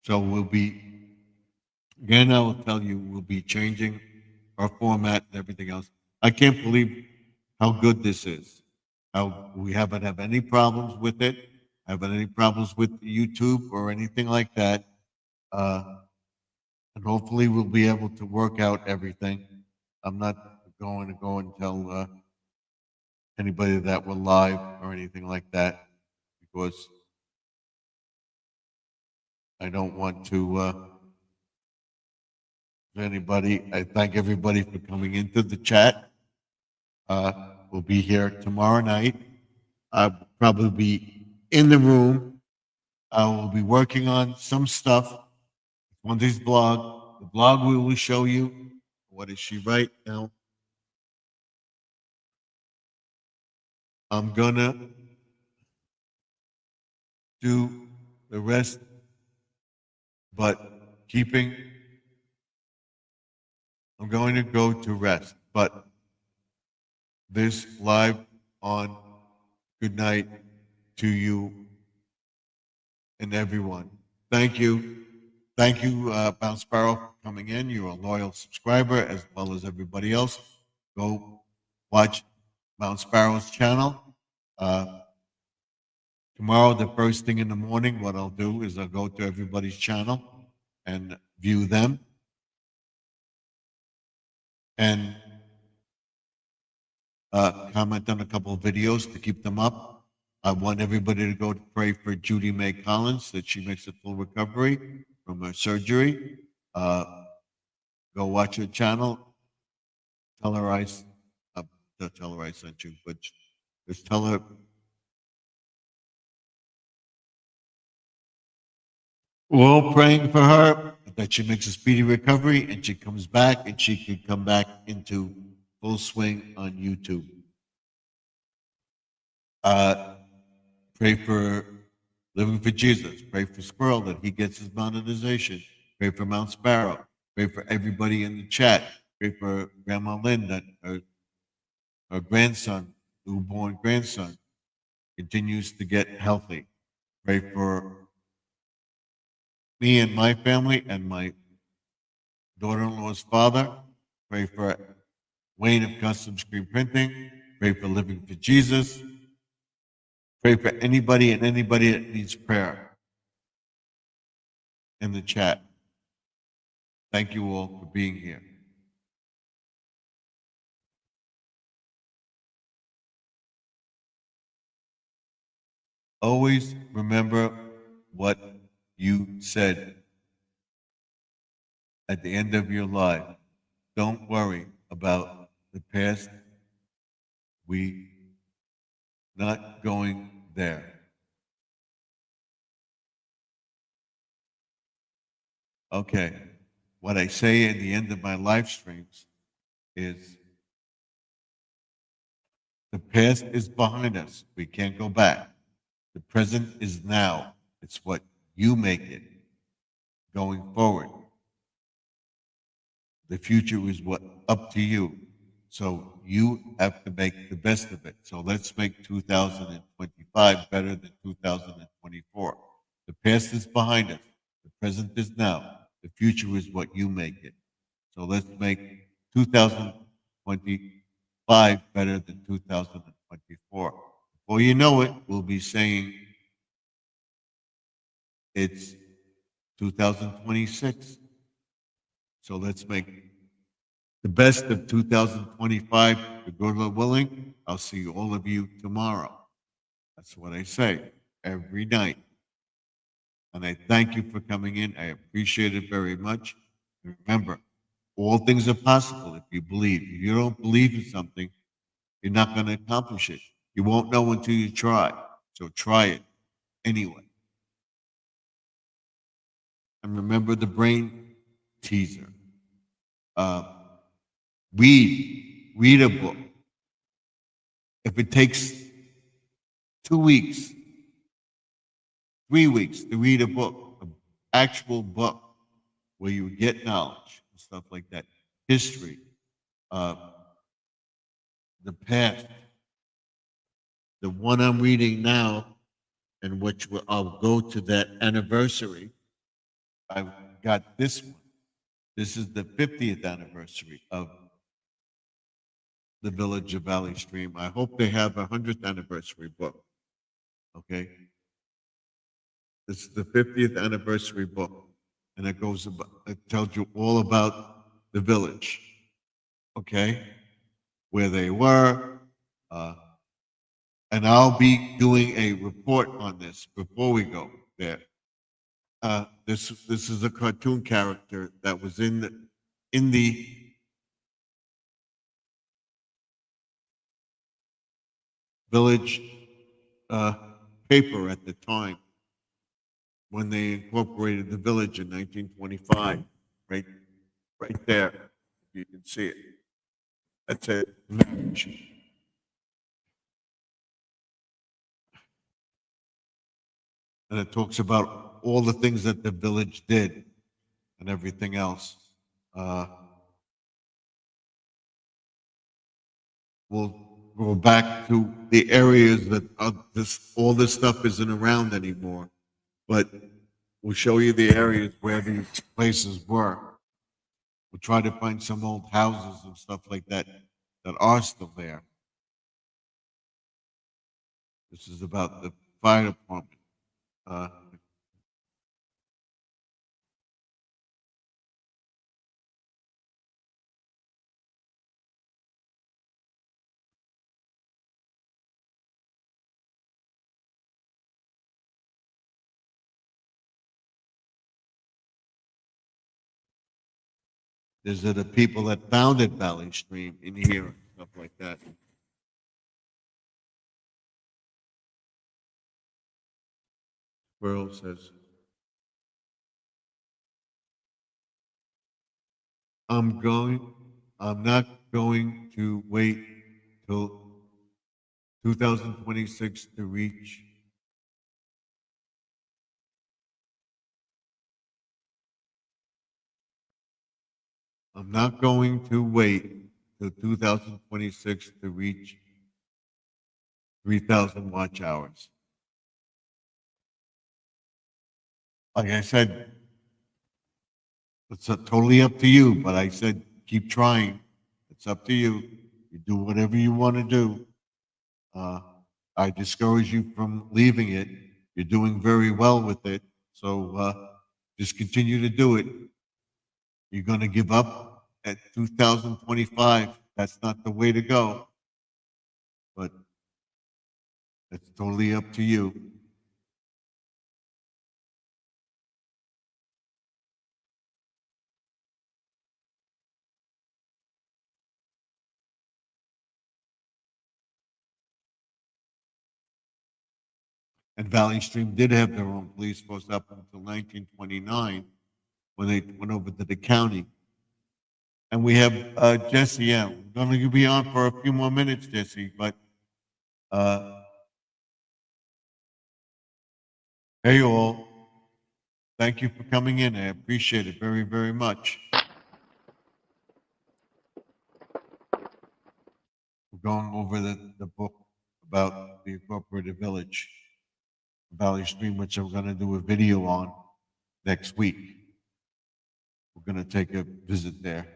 So again, I will tell you, we'll be changing our format and everything else. I can't believe how good this is. How we haven't had any problems with it, haven't any problems with YouTube or anything like that. Uh, and hopefully we'll be able to work out everything. I'm not going to go and tell anybody that we're live or anything like that because I don't want to anybody. I thank everybody for coming into the chat. We'll be here tomorrow night. I'll probably be in the room. I will be working on some stuff. Monday's blog. The blog we will show you. What is she right now? I'm gonna do the rest but I'm going to go to rest, but this live on good night to you and everyone. Thank you. Thank you, Bounce Sparrow, for coming in. You're a loyal subscriber as well as everybody else. Go watch Bounce Sparrow's channel. Tomorrow, the first thing in the morning, what I'll do is I'll go to everybody's channel and view them. And comment on a couple of videos to keep them up. I want everybody to go to pray for Judy May Collins that she makes a full recovery from her surgery. Go watch her channel. Tell her don't tell her I sent you, but just tell her. We're all praying for her that she makes a speedy recovery and she comes back and she can come back into full swing on YouTube. Pray for Living for Jesus. Pray for Squirrel that he gets his monetization. Pray for Mount Sparrow. Pray for everybody in the chat. Pray for Grandma Lynn that her grandson, newborn grandson, continues to get healthy. Pray for me and my family and my daughter-in-law's father. Pray for Wayne of Custom Screen Printing. Pray for Living for Jesus. Pray for anybody and anybody that needs prayer in the chat. Thank you all for being here. Always remember what you said at the end of your life. Don't worry about the past. We not going there. Okay. What I say at the end of my live streams is the past is behind us. We can't go back. The present is now. It's what you make it going forward. The future is what up to you. So you have to make the best of it. So let's make 2025 better than 2024. The past is behind us. The present is now. The future is what you make it. So let's make 2025 better than 2024. Before you know it, we'll be saying it's 2026. So let's make the best of 2025. The good Lord willing, I'll see all of you tomorrow. That's what I say every night. And I thank you for coming in. I appreciate it very much. Remember, all things are possible if you believe. If you don't believe in something, you're not going to accomplish it. You won't know until you try. So try it anyway. And remember the brain teaser. Read a book. If it takes 2 weeks, 3 weeks to read a book, an actual book where you get knowledge and stuff like that, history, the past, the one I'm reading now, and which I'll go to that anniversary. I've got this one. This is the 50th anniversary of the Village of Valley Stream. I hope they have a 100th anniversary book. Okay. This is the 50th anniversary book, and it tells you all about the village. Okay, where they were, and I'll be doing a report on this before we go there. This is a cartoon character that was in the village paper at the time when they incorporated the village in 1925. Right there, you can see it. That's it. And it talks about all the things that the village did and everything else. We'll go back to the areas that all this stuff isn't around anymore, but we'll show you the areas where these places were. We'll try to find some old houses and stuff like that that are still there. This is about the fire department. These are the people that founded Valley Stream in here, and stuff like that. Squirrel says, I'm not going to wait till 2026 to reach. I'm not going to wait till 2026 to reach 3,000 watch hours. Like I said, it's totally up to you, but I said, keep trying. It's up to you. You do whatever you want to do. I discourage you from leaving it. You're doing very well with it. So just continue to do it. You're going to give up at 2025. That's not the way to go. But it's totally up to you. And Valley Stream did have their own police force up until 1929 when they went over to the county. And we have Jesse. Yeah, we're going to be on for a few more minutes, Jesse. But hey, all. Thank you for coming in. I appreciate it very, very much. We're going over the book about the Incorporated Village, Valley Stream, which I'm going to do a video on next week. We're going to take a visit there.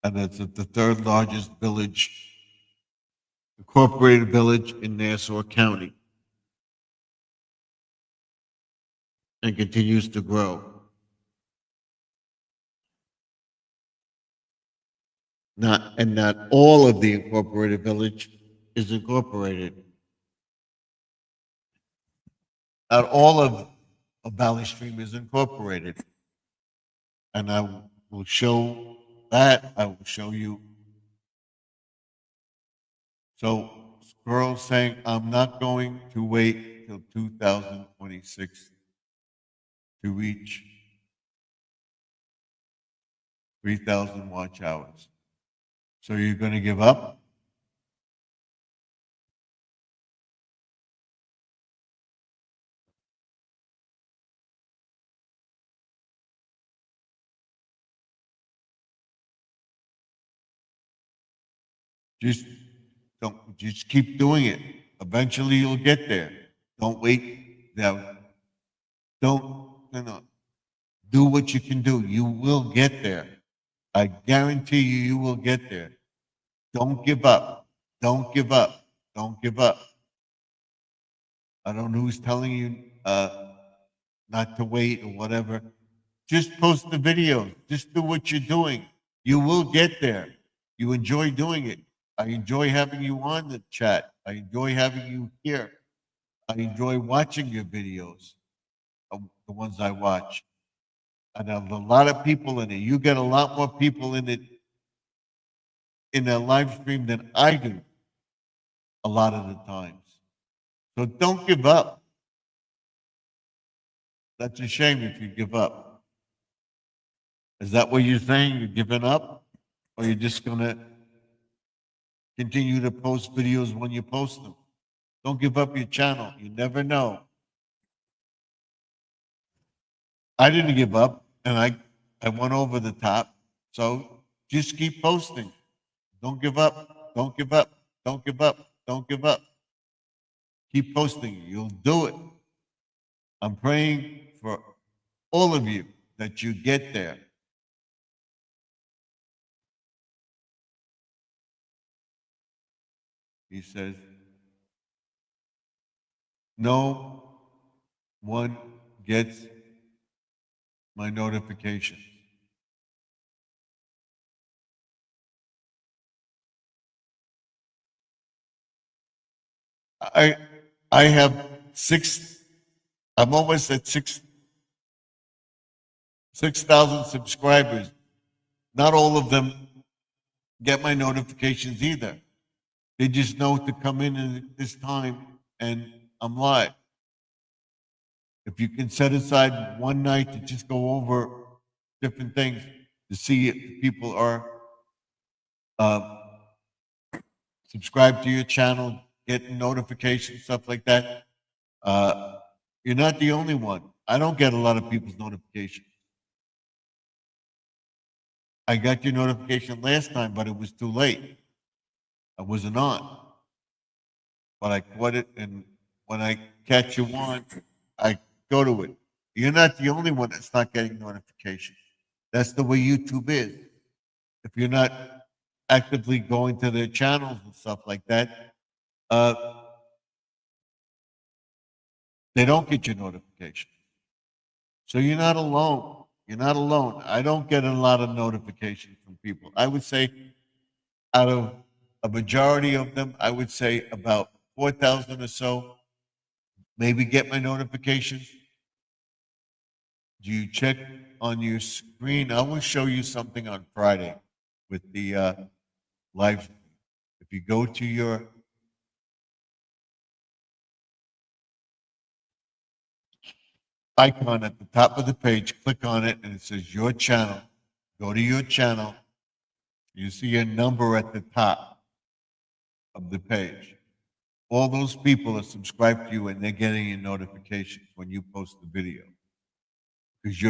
And it's the third largest village, incorporated village in Nassau County, and continues to grow. Not all of the incorporated village is incorporated. Not all of Valley Stream is incorporated. And I will show that. I will show you. So, Squirrel saying, I'm not going to wait till 2026 to reach 3,000 watch hours. So you're going to give up? Just don't. Just keep doing it. Eventually, you'll get there. Don't wait. Now, don't. Do what you can do. You will get there. I guarantee you, you will get there. Don't give up. Don't give up. Don't give up. I don't know who's telling you not to wait or whatever. Just post the videos. Just do what you're doing. You will get there. You enjoy doing it. I enjoy having you on the chat. I enjoy having you here. I enjoy watching your videos, the ones I watch. And there's a lot of people in it. You get a lot more people in it in a live stream than I do a lot of the times. So don't give up. That's a shame if you give up. Is that what you're saying? You're giving up? Or you're just going to continue to post videos when you post them? Don't give up your channel. You never know. I didn't give up, and I went over the top. So just keep posting. Don't give up. Don't give up. Don't give up. Don't give up. Keep posting. You'll do it. I'm praying for all of you that you get there. He says, no one gets my notifications. I I have six. I'm almost at 6,000 subscribers. Not all of them get my notifications either. They just know to come in at this time and I'm live. If you can set aside one night to just go over different things to see if people are uh, subscribed to your channel, getting notifications, stuff like that, uh, you're not the only one. I don't get a lot of people's notifications. I got your notification last time, but it was too late. I wasn't on. But I caught it, and when I catch you on, I go to it. You're not the only one that's not getting notifications. That's the way YouTube is. If you're not actively going to their channels and stuff like that, uh, they don't get your notification. So you're not alone. You're not alone. I don't get a lot of notifications from people. I would say out of a majority of them, I would say about 4,000 or so maybe get my notifications. Do you check on your screen? I will show you something on Friday with the live. If you go to your icon at the top of the page, click on it, and it says your channel. Go to your channel. You see a number at the top of the page. All those people are subscribed to you, and they're getting your notifications when you post the video because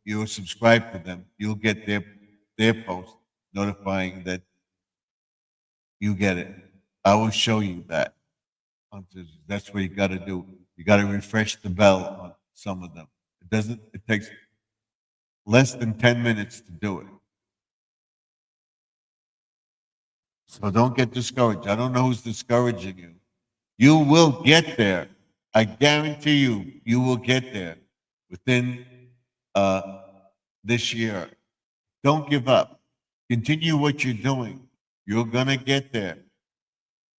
you're subscribed to them. You'll get their post notifying that you get it. I will show you that. That's what you got to do. You got to refresh the bell on some of them. It doesn't. It takes less than 10 minutes to do it. So don't get discouraged. I don't know who's discouraging you. You will get there. I guarantee you, you will get there within uh, this year. Don't give up. Continue what you're doing. You're gonna get there.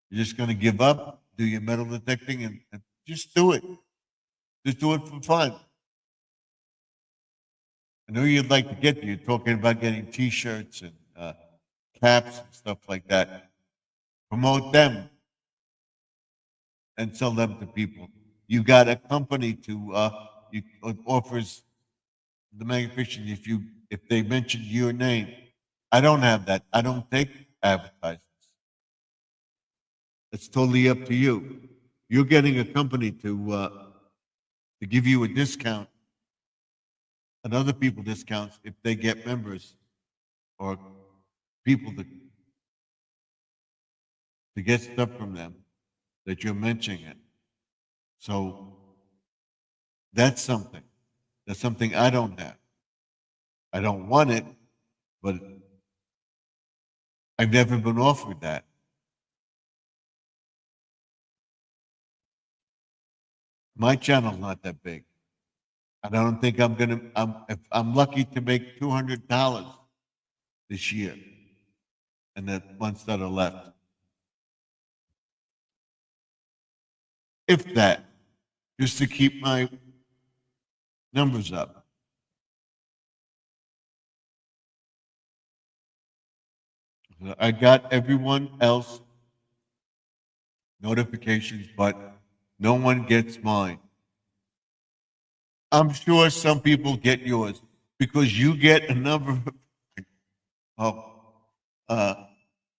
You're just gonna give up, do your metal detecting, and just do it. Just do it for fun. I know you'd like to get there. You're talking about getting T-shirts and caps and stuff like that. Promote them and sell them to people. You got a company to offers the magnification if they mention your name. I don't have that. I don't take advertisements. It's totally up to you. You're getting a company to give you a discount and other people discounts if they get members or people to get stuff from them that you're mentioning it. So that's something. That's something I don't have. I don't want it, but I've never been offered that. My channel's not that big. I don't think if I'm lucky to make $200 this year and the months that are left. If that, just to keep my numbers up. I got everyone else notifications, but no one gets mine. I'm sure some people get yours because you get a number of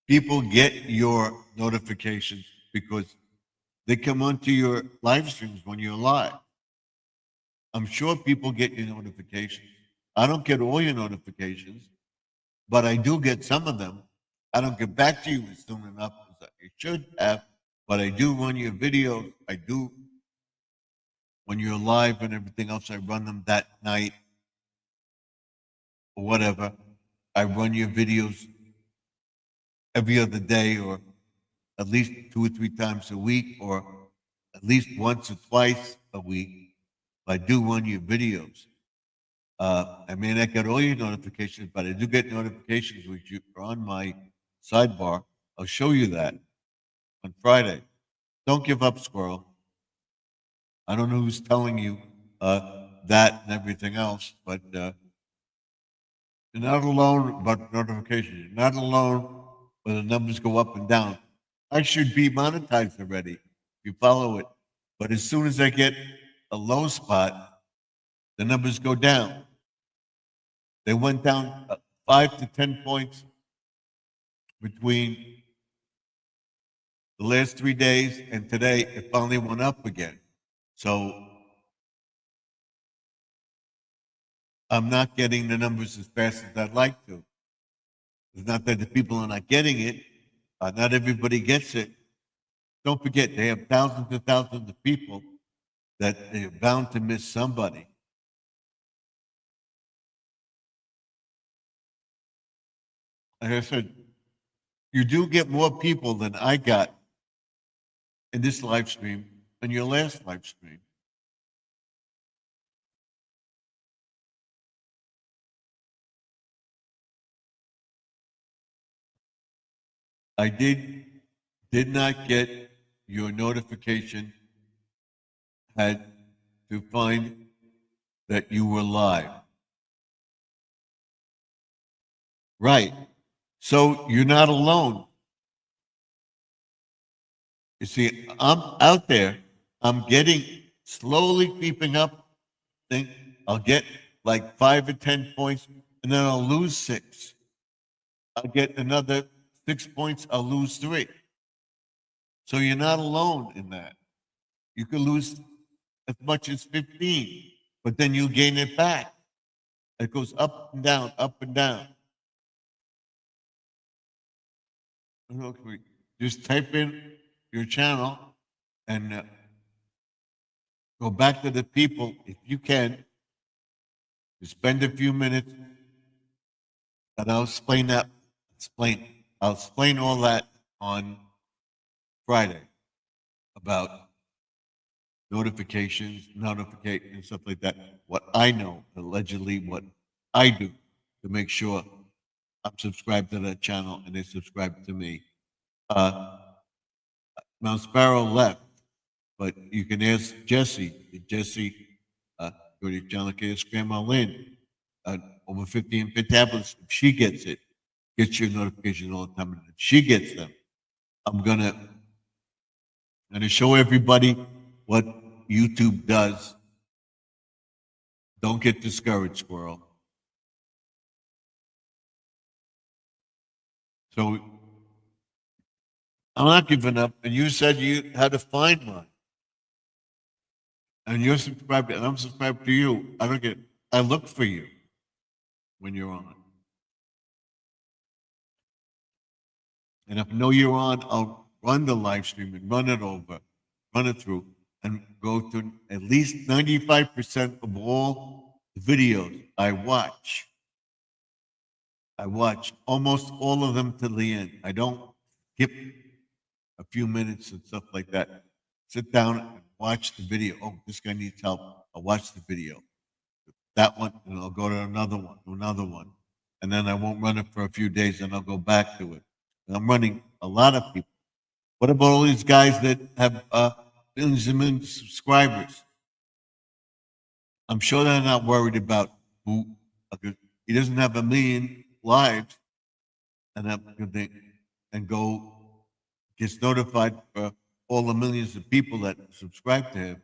people get your notifications because they come onto your live streams when you're live. I'm sure people get your notifications. I don't get all your notifications, but I do get some of them. I don't get back to you as soon enough as I should have, but I do run your videos. I do when you're live and everything else. I run them that night or whatever. I run your videos every other day or at least 2 or 3 times a week or at least once or twice a week. I do run your videos. I may not get all your notifications, but I do get notifications which are on my sidebar. I'll show you that on Friday. Don't give up, squirrel. I don't know who's telling you that and everything else, but you're not alone about notifications. You're not alone when the numbers go up and down. I should be monetized already if you follow it. But as soon as I get a low spot, the numbers go down. They went down 5 to 10 points between the last 3 days and today. It finally went up again. So I'm not getting the numbers as fast as I'd like to. It's not that the people are not getting it. Not everybody gets it. Don't forget, they have thousands and thousands of people that they're bound to miss somebody. Like I said, you do get more people than I got in this live stream than your last live stream. I did not get your notification. Had to find that you were live. Right. So you're not alone. You see, I'm out there. I'm getting slowly creeping up. Think I'll get like 5 or 10 points, and then I'll lose 6. I'll get another 6 points. I'll lose 3. So you're not alone in that. You could lose as much as 15, but then you gain it back. It goes up and down, up and down. Just type in your channel and go back to the people if you can. You spend a few minutes, and I'll explain that. I'll explain all that on Friday about notifications, stuff like that. What I know, allegedly, what I do to make sure I'm subscribed to that channel and they subscribe to me. Mount Sparrow left, but you can ask Jesse. Jesse, go to John Lucas Grandma Lynn, over 50 and tablets. If she gets it, gets your notifications all the time. And if she gets them, I'm gonna show everybody what YouTube does. Don't get discouraged, squirrel. So I'm not giving up. And you said you had to find mine. And you're subscribed, and I'm subscribed to you. I look for you when you're on. And if I know you're on, I'll run the live stream and run it through, and go through at least 95% of all the videos I watch. I watch almost all of them to the end. I don't skip a few minutes and stuff like that. Sit down and watch the video. Oh, this guy needs help. I'll watch the video. That one, and I'll go to another one. And then I won't run it for a few days, and I'll go back to it. And I'm running a lot of people. What about all these guys that have millions and millions of subscribers? I'm sure they're not worried about who. He doesn't have a million lives, and go gets notified for all the millions of people that subscribe to him.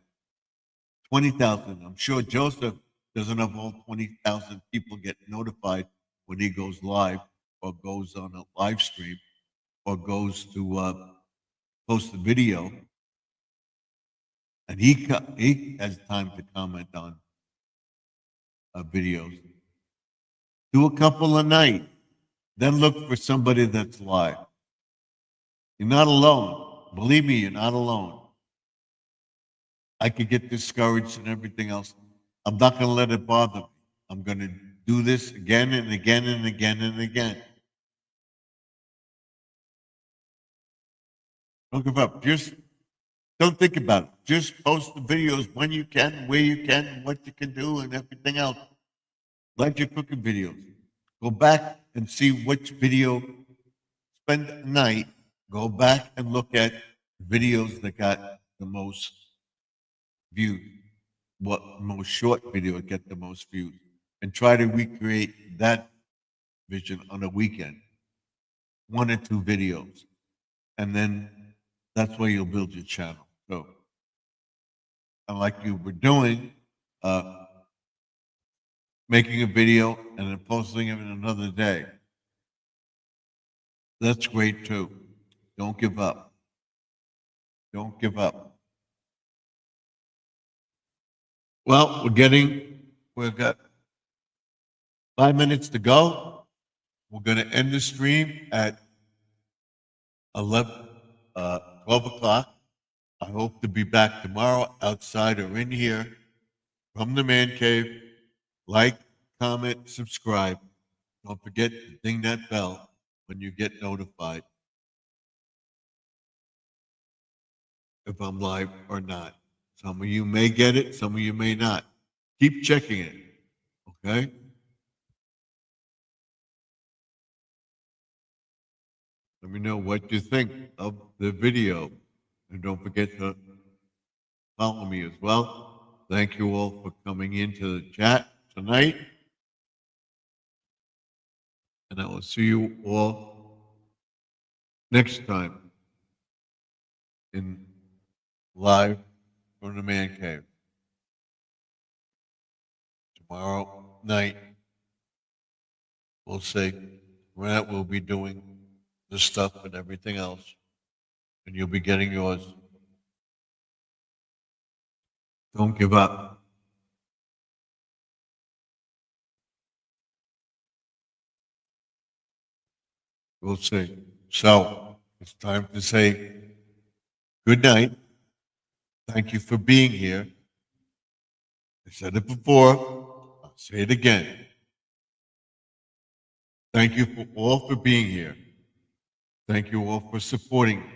20,000. I'm sure Joseph doesn't have all 20,000 people get notified when he goes live or goes on a live stream or goes to post a video. And he has time to comment on videos. Do a couple a night. Then look for somebody that's live. You're not alone. Believe me, you're not alone. I could get discouraged and everything else. I'm not going to let it bother me. I'm going to do this again and again and again and again. Don't give up. Just don't think about it. Just post the videos when you can, where you can, what you can do, and everything else. Like your cooking videos. Go back and see which video. Spend a night. Go back and look at videos that got the most views. What most short video get the most views, and try to recreate that vision on a weekend. 1 or 2 videos, and then that's where you'll build your channel. So, and like you were doing, making a video and then posting it in another day. That's great too. Don't give up. Don't give up. Well, we've got 5 minutes to go. We're going to end the stream at 12 o'clock. I hope to be back tomorrow outside or in here from the man cave. Like, comment, subscribe. Don't forget to ding that bell when you get notified if I'm live or not. Some of you may get it, some of you may not. Keep checking it, okay? Let me know what you think of the video. And don't forget to follow me as well. Thank you all for coming into the chat tonight. And I will see you all next time in live from the man cave. Tomorrow night, we'll see. We'll be doing the stuff and everything else. And you'll be getting yours. Don't give up. We'll see. So it's time to say good night. Thank you for being here. I said it before. I'll say it again. Thank you all for being here. Thank you all for supporting me.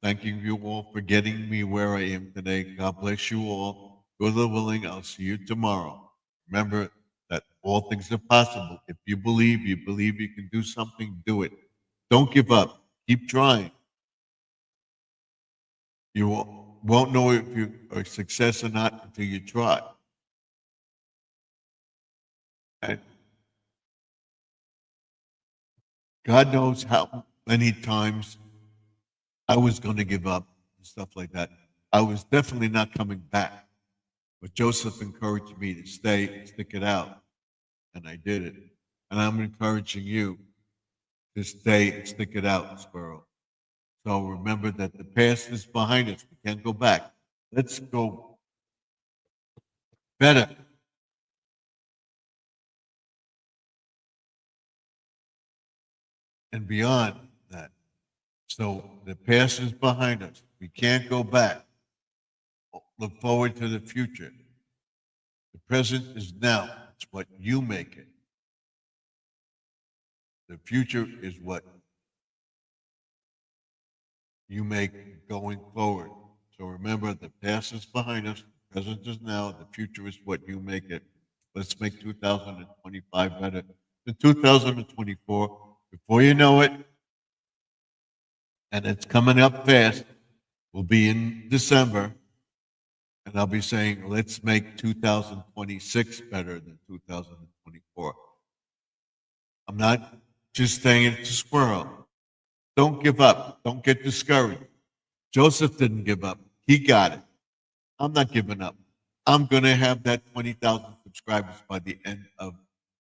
Thank you all for getting me where I am today. God bless you all. God willing, I'll see you tomorrow. Remember that all things are possible. If you believe you can do something, do it. Don't give up. Keep trying. You won't know if you are a success or not until you try. And God knows how many times I was going to give up and stuff like that. I was definitely not coming back. But Joseph encouraged me to stay, stick it out. And I did it. And I'm encouraging you to stay and stick it out, Squirrel. So remember that the past is behind us. We can't go back. Let's go better. And beyond that. So the past is behind us. We can't go back. Look forward to the future. The present is now. It's what you make it. The future is what you make going forward. So remember, the past is behind us. The present is now. The future is what you make it. Let's make 2025 better than 2024. Before you know it, and it's coming up fast, we'll be in December, and I'll be saying, let's make 2026 better than 2024. I'm not just saying it to Squirrel. Don't give up. Don't get discouraged. Joseph didn't give up. He got it. I'm not giving up. I'm going to have that 20,000 subscribers by the end of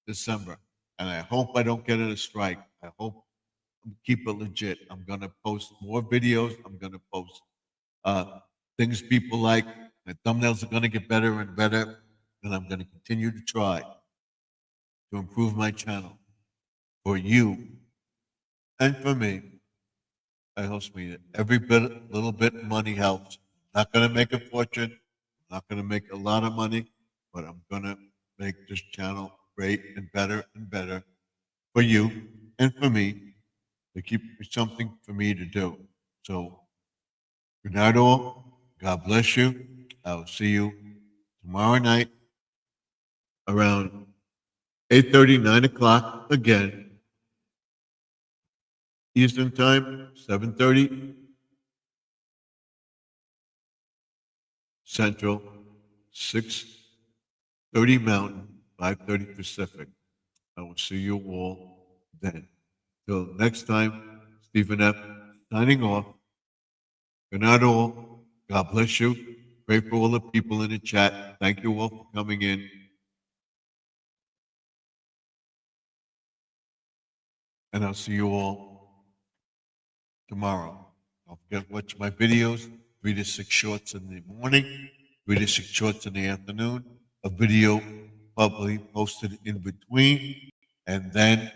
December. And I hope I don't get a strike. I hope I keep it legit. I'm going to post more videos. I'm going to post things people like. My thumbnails are going to get better and better. And I'm going to continue to try to improve my channel for you and for me. I host me. Every bit, little bit money helps. Not going to make a fortune. Not going to make a lot of money, but I'm going to make this channel great and better for you and for me to keep something for me to do. So, good night, all. God bless you. I'll see you tomorrow night around 8:30, 9 o'clock again. Eastern Time, 7:30 Central, 6:30 Mountain, 5:30 Pacific. I will see you all then. Till next time, Stephen F. signing off. Good night, all. God bless you. Pray for all the people in the chat. Thank you all for coming in. And I'll see you all tomorrow. Don't forget to watch my videos, 3 to 6 shorts in the morning, 3 to 6 shorts in the afternoon, a video probably posted in between, and then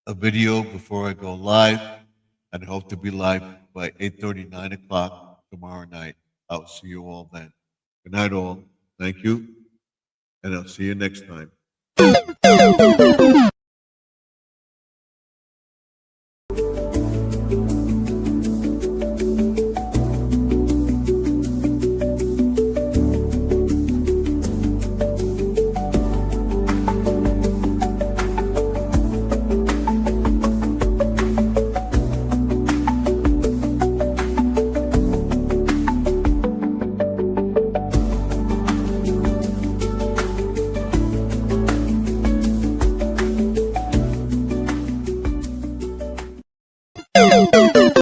a video before I go live, and I hope to be live by 8:30, 9 o'clock tomorrow night. I'll see you all then. Good night, all. Thank you, and I'll see you next time.